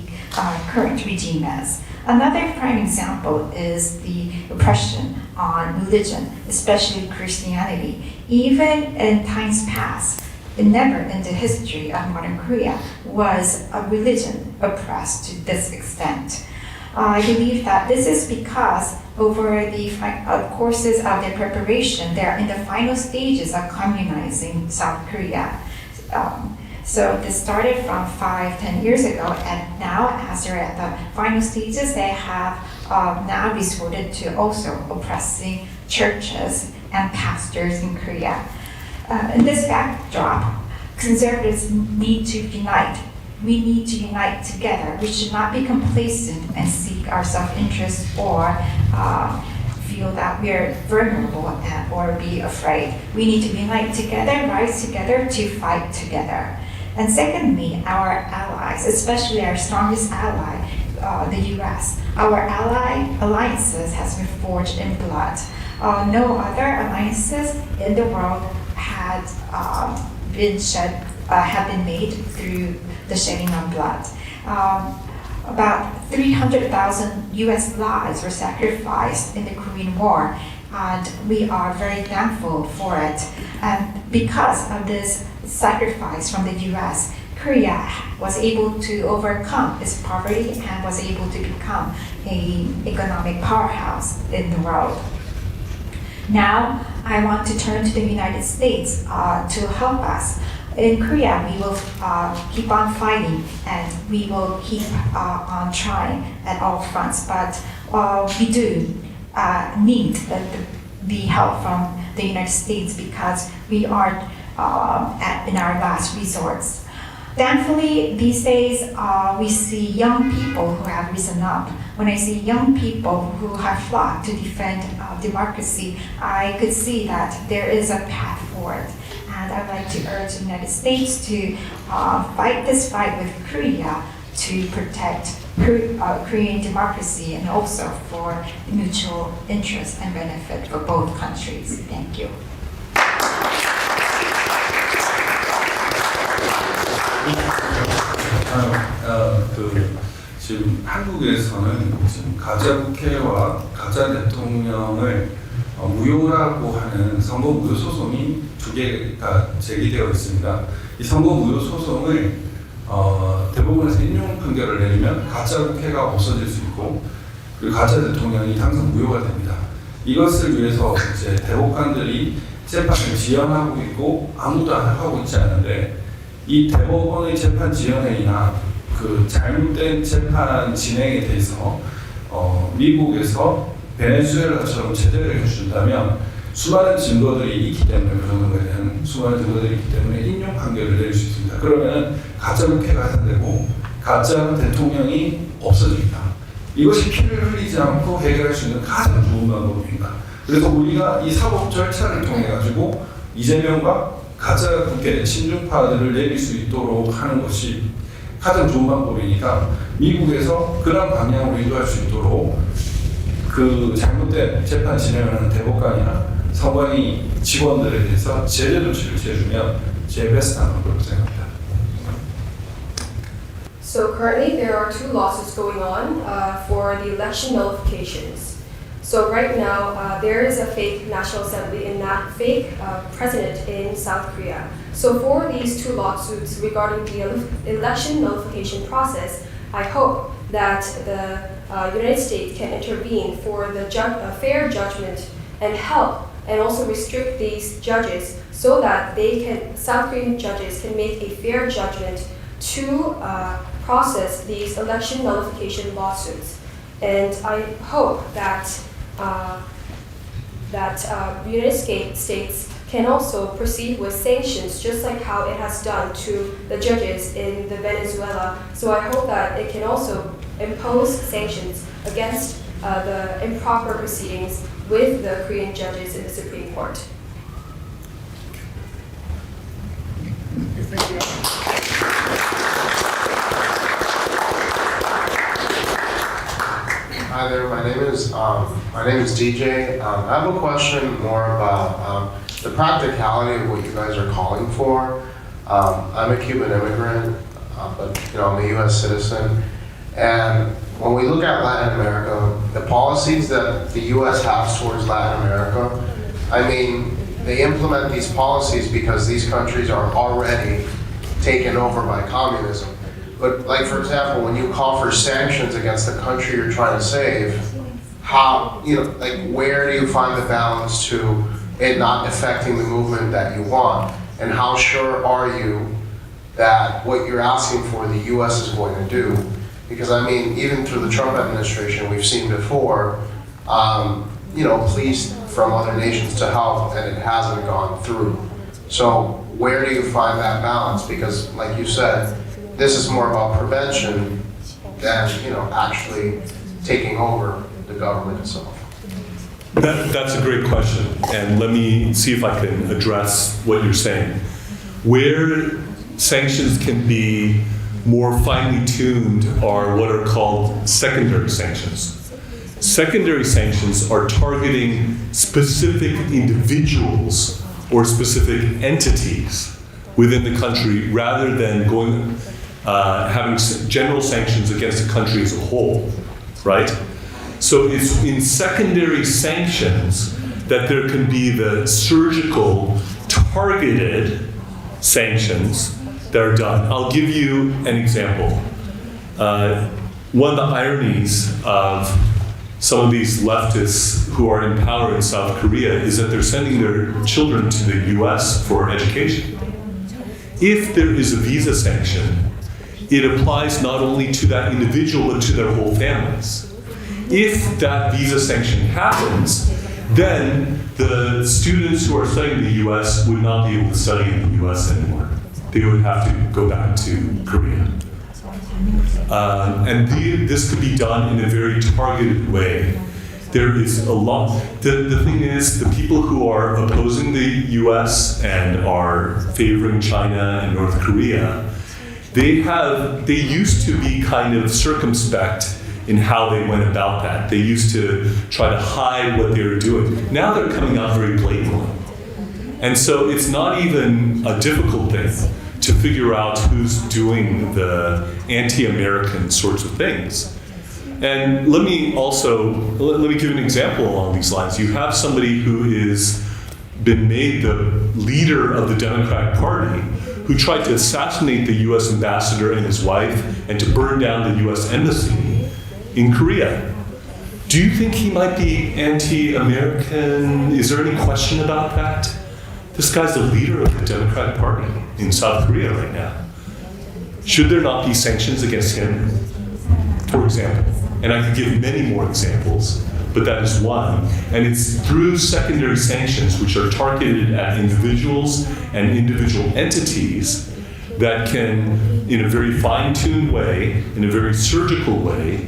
current regime is. Another prime example is the oppression on religion, especially Christianity. Even in times past, never in the history of modern Korea was a religion oppressed to this extent. I believe that this is because over the courses of their preparation, they are in the final stages of communizing South Korea. So this started from 5-10 years ago, and now as they're at the final stages, they have now resorted to also oppressing churches and pastors in Korea. In this backdrop, conservatives need to unite. We need to unite together. We should not be complacent and seek our self-interest or feel that we are vulnerable or be afraid. We need to unite together, rise together to fight together. And secondly, our allies, especially our strongest ally, the US. Our alliances has been forged in blood. No other alliances in the world had have been made through the shedding of blood. About 300,000 US lives were sacrificed in the Korean War, and we are very thankful for it. And because of this sacrifice from the US, Korea was able to overcome its poverty and was able to become an economic powerhouse in the world. Now, I want to turn to the United States to help us. In Korea, we will keep on fighting and we will keep on trying at all fronts, but we do need the help from the United States because we are in our last resorts. Thankfully, these days, we see young people who have risen up. When I see young people who have flocked to defend democracy, I could see that there is a path forward. And I'd like to urge the United States to fight this fight with Korea to protect Korean democracy and also for mutual interest and benefit for both countries. Thank you. 지금 한국에서는 지금 가짜 국회와 가짜 대통령을 무효라고 하는 선거 무효 소송이 2개가 제기되어 있습니다. 이 선거 무효 소송을 대법원에서 인용 판결을 내리면 가짜 국회가 없어질 수 있고 그리고 가짜 대통령이 항상 무효가 됩니다. 이것을 위해서 이제 대법관들이 재판을 지연하고 있고 아무도 안 하고 있지 않은데 이 대법원의 재판 지연행위나 그 잘못된 재판 진행에 대해서 미국에서 베네수엘라처럼 제재를 해준다면 수많은 증거들이 있기 때문에 그런 거에 대한 수많은 증거들이 있기 때문에 인용 판결을 내릴 수 있습니다. 그러면 가짜 국회가 해산되고 가짜 대통령이 없어집니다. 이것이 피를 흘리지 않고 해결할 수 있는 가장 좋은 방법입니다. 그래서 우리가 이 사법 절차를 통해 가지고 이재명과 가짜 국회 친중파들을 내릴 수 있도록 하는 것이 가장 좋은 방법이니까 미국에서 그런 방향으로 인도할 수 있도록 그 잘못된 재판 진행하는 대법관이나 선관위 직원들에 대해서 제재 조치를 취해주면 제일 베스트한 방법이라고 생각합니다. So currently there are 2 lawsuits going on for the election nullifications. So right now there is a fake National Assembly and not fake president in South Korea. So for these 2 lawsuits regarding the election nullification process, I hope that the United States can intervene for the fair judgment and help and also restrict these judges so that South Korean judges can make a fair judgment to process these election nullification lawsuits. And I hope that the United States can also proceed with sanctions, just like how it has done to the judges in the Venezuela. So I hope that it can also impose sanctions against the improper proceedings with the Korean judges in the Supreme Court. Hi there, my name is DJ. I have a question more about the practicality of what you guys are calling for. I'm a Cuban immigrant, but I'm a U.S. citizen. And when we look at Latin America, the policies that the U.S. has towards Latin America, I mean, they implement these policies because these countries are already taken over by communism. But like, for example, when you call for sanctions against the country you're trying to save, how, where do you find the balance to it not affecting the movement that you want? And how sure are you that what you're asking for the US is going to do? Because I mean, even through the Trump administration, we've seen before, pleas from other nations to help, and it hasn't gone through. So where do you find that balance? Because like you said, this is more about prevention than, actually taking over the government itself. That's a great question, and let me see if I can address what you're saying. Where sanctions can be more finely tuned are what are called secondary sanctions. Secondary sanctions are targeting specific individuals or specific entities within the country rather than having general sanctions against the country as a whole, right? So it's in secondary sanctions that there can be the surgical, targeted sanctions that are done. I'll give you an example. One of the ironies of some of these leftists who are in power in South Korea is that they're sending their children to the US for education. If there is a visa sanction, it applies not only to that individual, but to their whole families. If that visa sanction happens, then the students who are studying in the US would not be able to study in the US anymore. They would have to go back to Korea. And this could be done in a very targeted way. There is a lot. The thing is, the people who are opposing the US and are favoring China and North Korea, they used to be kind of circumspect in how they went about that. They used to try to hide what they were doing. Now they're coming out very blatantly. And so it's not even a difficult thing to figure out who's doing the anti-American sorts of things. And let me give an example along these lines. You have somebody who has been made the leader of the Democratic Party who tried to assassinate the US ambassador and his wife and to burn down the US embassy in Korea. Do you think he might be anti-American? Is there any question about that? This guy's the leader of the Democratic Party in South Korea right now. Should there not be sanctions against him, for example? And I could give many more examples, but that is one. And it's through secondary sanctions, which are targeted at individuals and individual entities, that can, in a very fine-tuned way, in a very surgical way,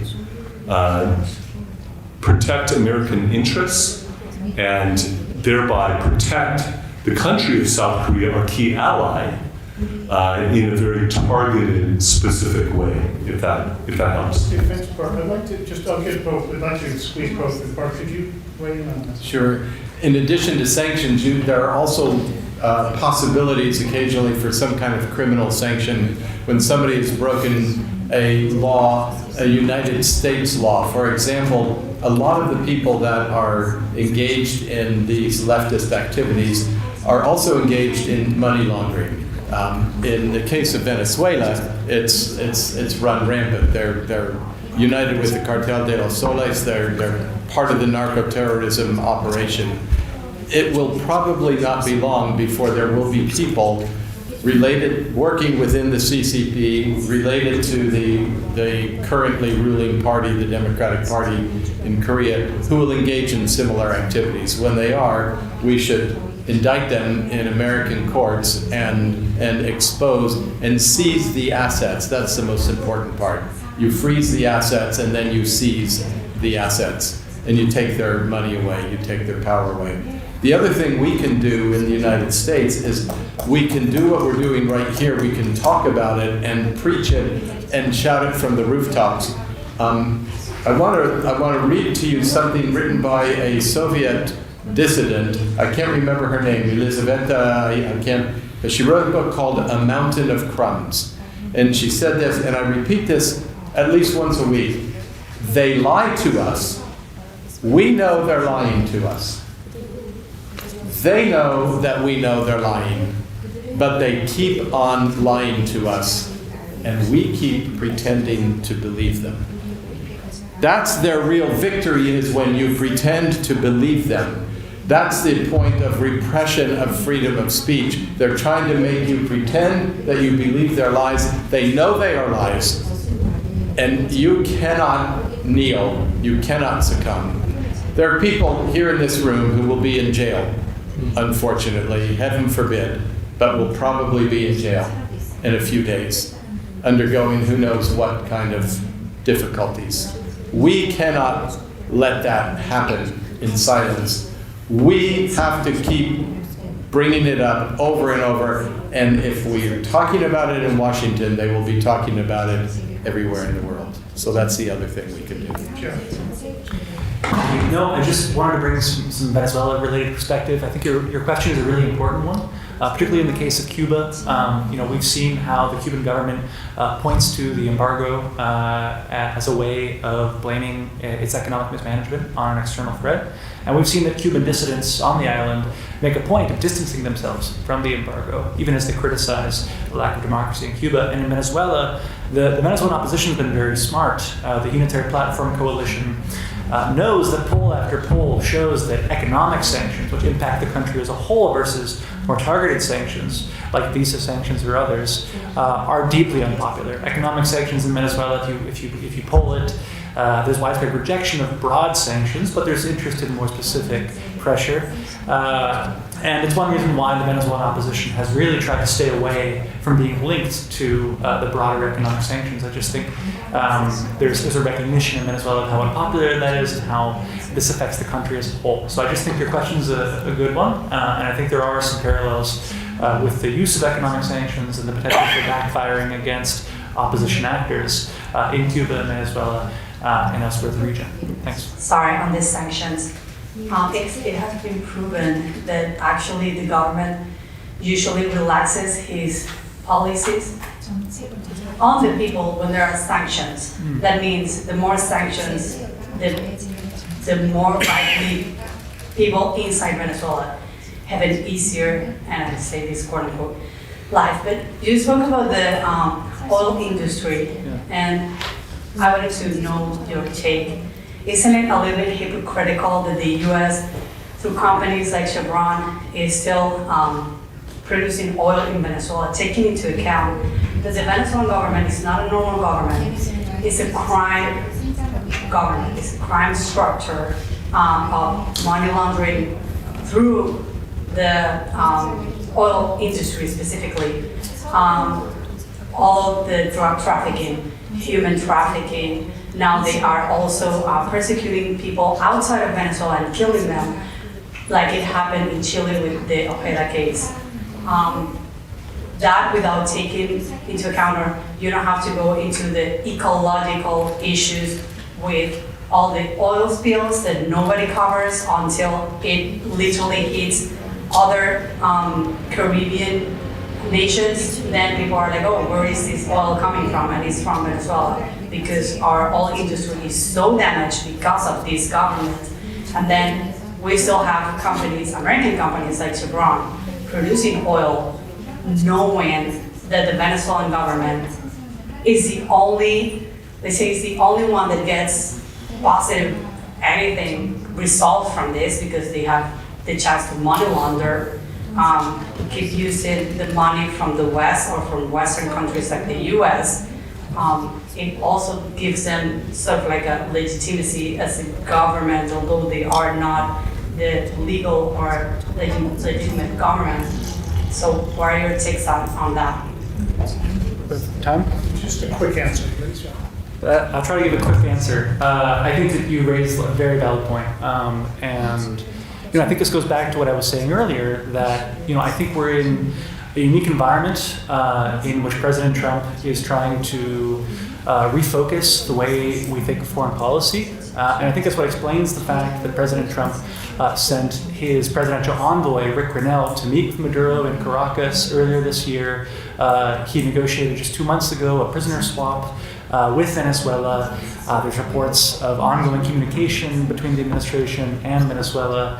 protect American interests and thereby protect the country of South Korea, our key ally, in a very targeted, specific way, if that helps. Thanks, Bart. I'd like to squeeze both. Bart, could you weigh in on this? Sure. In addition to sanctions, there are also possibilities occasionally for some kind of criminal sanction when somebody has broken a law, a United States law. For example, a lot of the people that are engaged in these leftist activities are also engaged in money laundering. In the case of Venezuela, it's run rampant. They're united with the Cartel de los Soles. They're part of the narco-terrorism operation. It will probably not be long before there will be people related, working within the CCP, related to the currently ruling party, the Democratic Party in Korea, who will engage in similar activities. When they are, we should indict them in American courts and expose and seize the assets. That's the most important part. You freeze the assets and then you seize the assets and you take their money away, you take their power away. The other thing we can do in the United States is we can do what we're doing right here. We can talk about it and preach it and shout it from the rooftops. I want to read to you something written by a Soviet dissident. I can't remember her name, Elizaveta, I can't, but she wrote a book called A Mountain of Crumbs. And she said this, and I repeat this at least once a week. They lie to us. We know they're lying to us. They know that we know they're lying, but they keep on lying to us, and we keep pretending to believe them. That's their real victory, is when you pretend to believe them. That's the point of repression of freedom of speech. They're trying to make you pretend that you believe their lies. They know they are lies, and you cannot kneel, you cannot succumb. There are people here in this room who will be in jail, unfortunately, heaven forbid, but will probably be in jail in a few days, undergoing who knows what kind of difficulties. We cannot let that happen in silence. We have to keep bringing it up over and over, and if we are talking about it in Washington, they will be talking about it everywhere in the world. So that's the other thing we can do. Sure. No, I just wanted to bring some Venezuela-related perspective. I think your question is a really important one, particularly in the case of Cuba. We've seen how the Cuban government points to the embargo as a way of blaming its economic mismanagement on an external threat. And we've seen that Cuban dissidents on the island make a point of distancing themselves from the embargo, even as they criticize the lack of democracy in Cuba. And in Venezuela, the Venezuelan opposition has been very smart. The Unitary Platform Coalition knows that poll after poll shows that economic sanctions, which impact the country as a whole, versus more targeted sanctions, like visa sanctions or others, are deeply unpopular. Economic sanctions in Venezuela, if you poll it, there's widespread rejection of broad sanctions, but there's interest in more specific pressure. And it's one reason why the Venezuelan opposition has really tried to stay away from being linked to the broader economic sanctions. I just think there's a recognition in Venezuela of how unpopular that is and how this affects the country as a whole. So I just think your question is a good one, and I think there are some parallels with the use of economic sanctions and the potential for backfiring against opposition actors in Cuba and Venezuela and elsewhere in the region. Thanks. Sorry, on these sanctions. It has been proven that actually the government usually relaxes his policies on the people when there are sanctions. That means the more sanctions, the more likely people inside Venezuela have an easier, and I say this quote unquote, life. But you spoke about the oil industry, and I wanted to know your take. Isn't it a little bit hypocritical that the U.S., through companies like Chevron, is still producing oil in Venezuela, taking into account that the Venezuelan government is not a normal government, it's a crime government, it's a crime structure of money laundering through the oil industry specifically, all of the drug trafficking, human trafficking. Now they are also persecuting people outside of Venezuela and killing them, like it happened in Chile with the Ojeda case. That without taking into account, or you don't have to go into the ecological issues with all the oil spills that nobody covers until it literally hits other Caribbean nations, then people are like, oh, where is this oil coming from? And it's from Venezuela, because our oil industry is so damaged because of this government. And then we still have companies, American companies like Chevron, producing oil, knowing that the Venezuelan government is the only, they say it's the only one that gets positive anything resolved from this, because they have the chance to money launder, keep using the money from the West or from Western countries like the US. It also gives them sort of like a legitimacy as a government, although they are not the legal or legitimate government. So what are your takes on that? Time? Just a quick answer, please, John. I'll try to give a quick answer. I think that you raised a very valid point. And I think this goes back to what I was saying earlier, that I think we're in a unique environment in which President Trump is trying to refocus the way we think of foreign policy. And I think that's what explains the fact that President Trump sent his presidential envoy, Rick Grinnell, to meet with Maduro in Caracas earlier this year. He negotiated just 2 months ago a prisoner swap with Venezuela. There's reports of ongoing communication between the administration and Venezuela.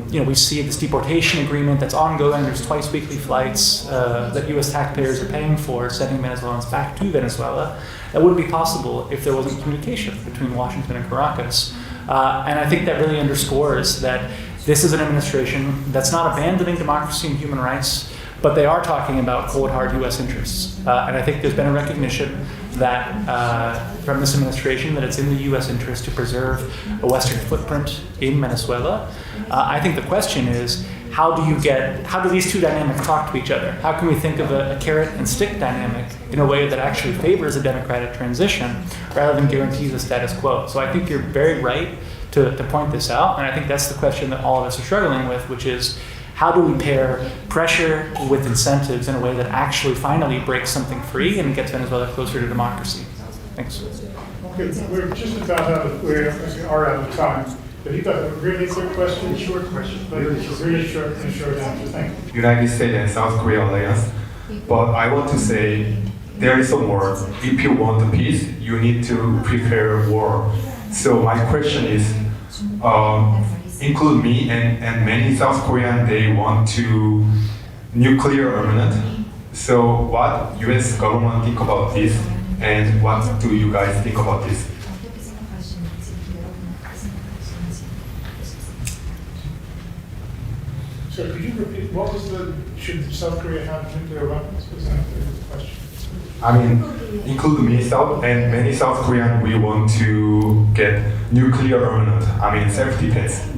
We see this deportation agreement that's ongoing. There's twice weekly flights that U.S. taxpayers are paying for, sending Venezuelans back to Venezuela. That wouldn't be possible if there wasn't communication between Washington and Caracas. And I think that really underscores that this is an administration that's not abandoning democracy and human rights, but they are talking about cold, hard U.S. interests. And I think there's been a recognition that from this administration that it's in the U.S. interest to preserve a Western footprint in Venezuela. I think the question is, how do these two dynamics talk to each other? How can we think of a carrot and stick dynamic in a way that actually favors a democratic transition rather than guarantees the status quo? So I think you're very right to point this out, and I think that's the question that all of us are struggling with, which is, how do we pair pressure with incentives in a way that actually finally breaks something free and gets Venezuela closer to democracy? Thanks. Okay, we're just about out of time. But you got a really quick question, short question, but really short answer. Thank you. United States and South Korea alliance. But I want to say there is a war. If you want peace, you need to prepare war. So my question is, include me and many South Korean, they want to nuclear armament. So what US government think about this, and what do you guys think about this? So could you repeat, what was should South Korea have nuclear weapons? Was that the question? I mean, include me, South, and many South Korean, we want to get nuclear armament. I mean, self-defense.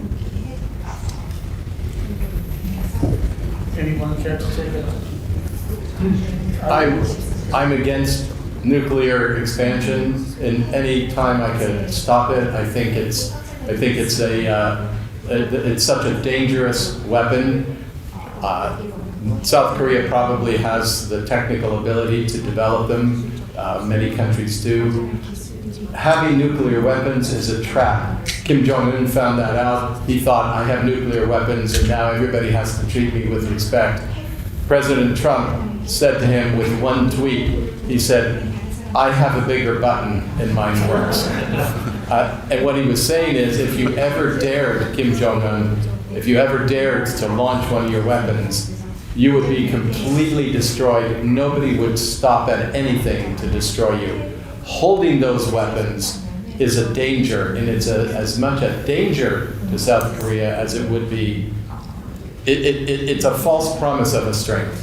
Anyone care to take it? I'm against nuclear expansion, and any time I can stop it, I think it's such a dangerous weapon. South Korea probably has the technical ability to develop them. Many countries do. Having nuclear weapons is a trap. Kim Jong-un found that out. He thought, I have nuclear weapons and now everybody has to treat me with respect. President Trump said to him with one tweet, he said, I have a bigger button and mine works. And what he was saying is, if you ever dared, Kim Jong-un, if you ever dared to launch one of your weapons, you would be completely destroyed. Nobody would stop at anything to destroy you. Holding those weapons is a danger, and it's as much a danger to South Korea as it would be. It's a false promise of a strength.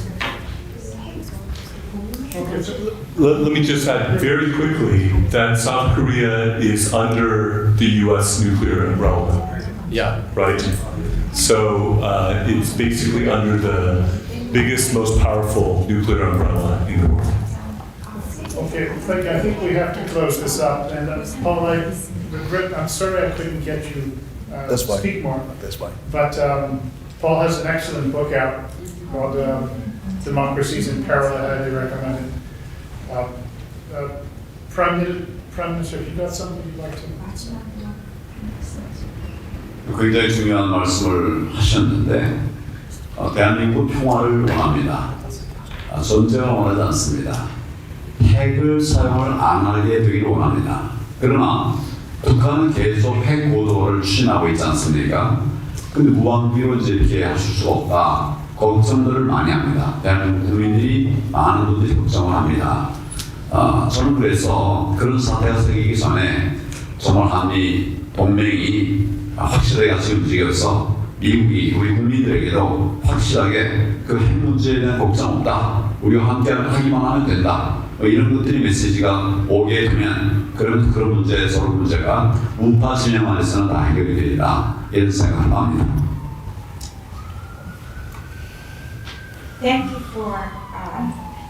Let me just add very quickly that South Korea is under the U.S. nuclear umbrella. Yeah. Right? So it's basically under the biggest, most powerful nuclear umbrella in the world. Okay, I think we have to close this up. And Paul, I'm sorry I couldn't get you to speak more. That's fine. But Paul has an excellent book out called Democracies in Peril. I highly recommend it. Prime Minister, have you got something you'd like to say? 굉장히 중요한 말씀을 하셨는데 대한민국 평화를 원합니다. 전쟁을 원하지 않습니다. 핵을 사용을 안 하게 되기를 원합니다. 그러나 북한은 계속 핵 고도를 추진하고 있지 않습니까? 근데 무방비로 이제 이렇게 하실 수가 없다. 걱정들을 많이 합니다. 대한민국 국민들이 많은 분들이 걱정을 합니다. 저는 그래서 그런 사태가 생기기 전에 정말 한미 동맹이 확실하게 같이 움직여서 미국이 우리 국민들에게도 확실하게 그 핵 문제에 대한 걱정 없다. 우리가 함께 하기만 하면 된다. 이런 것들이 메시지가 오게 되면 그러면 그런 문제, 서로 문제가 우파 진영 안에서는 다 해결이 되리라. 이런 생각을 합니다. Thank you for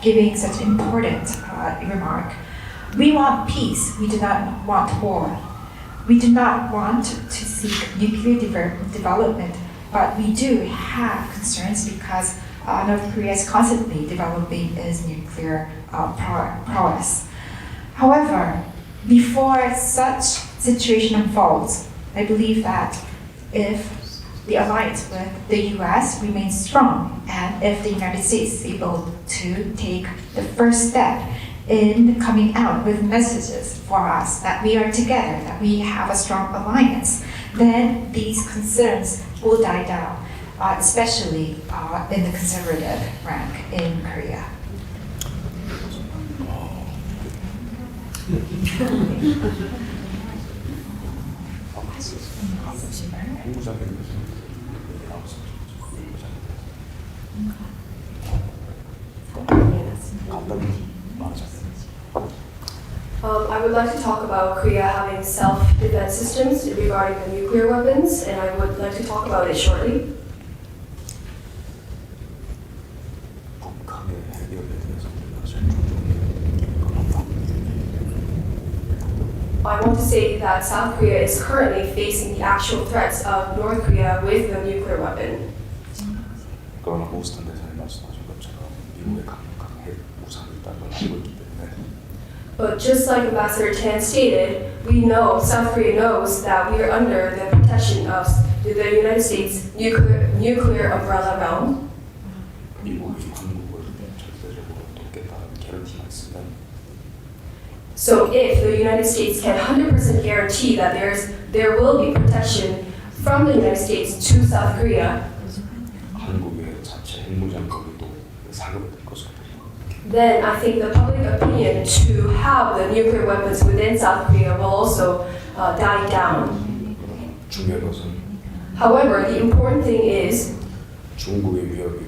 giving such important remark. We want peace. We do not want war. We do not want to seek nuclear development, but we do have concerns because North Korea is constantly developing its nuclear prowess. However, before such situation unfolds, I believe that if the alliance with the US remains strong, and if the United States is able to take the first step in coming out with messages for us that we are together, that we have a strong alliance, then these concerns will die down, especially in the conservative rank in Korea. I would like to talk about Korea having self-defense systems regarding the nuclear weapons, and I would like to talk about it shortly. I want to say that South Korea is currently facing the actual threats of North Korea with the nuclear weapon. 그러나 보스턴 대사님 말씀하신 것처럼 미국의 강력한 핵 무장이 있다는 걸 알고 있기 때문에 But just like Ambassador Tan stated, we know, South Korea knows that we are under the protection of the United States nuclear umbrella realm. 미국이 한국을 절대적으로 돕겠다는 개런티가 있으면 So if the United States can 100% guarantee that there will be protection from the United States to South Korea, 한국의 자체 핵무장거리도 사급될 것으로 then I think the public opinion to have the nuclear weapons within South Korea will also die down. 중요한 것은 However, the important thing is 중국의 위협이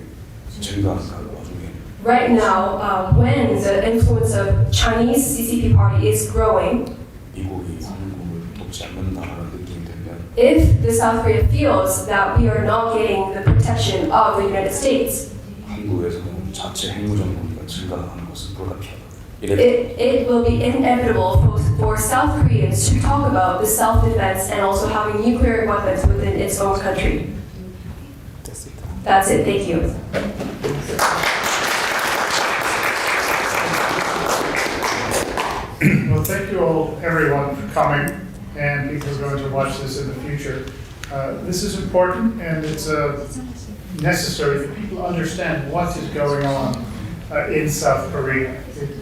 증가하는 와중에 right now, when the influence of Chinese CCP party is growing, 미국이 한국을 돕지 않는다라는 느낌이 들면 if the South Korea feels that we are not getting the protection of the United States, 한국에서는 자체 핵무장거리가 증가하는 것은 불가피하다. it will be inevitable for South Koreans to talk about the self-defense and also having nuclear weapons within its own country. That's it. Thank you. Well, thank you all, everyone, for coming, and people who are going to watch this in the future. This is important, and it's necessary that people understand what is going on in South Korea. It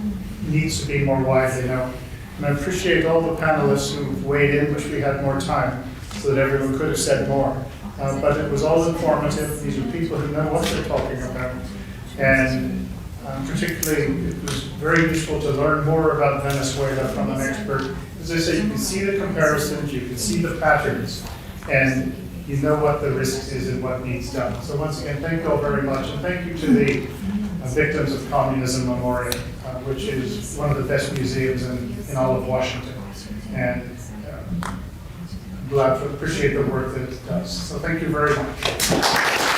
needs to be more widely known. And I appreciate all the panelists who weighed in, wish we had more time, so that everyone could have said more. But it was all informative. These are people who know what they're talking about. And particularly, it was very useful to learn more about Venezuela from an expert. As I say, you can see the comparisons, you can see the patterns, and you know what the risks is and what needs done. So once again, thank you all very much, and thank you to the Victims of Communism Memorial, which is one of the best museums in all of Washington. And I'm glad to appreciate the work that it does. So thank you very much.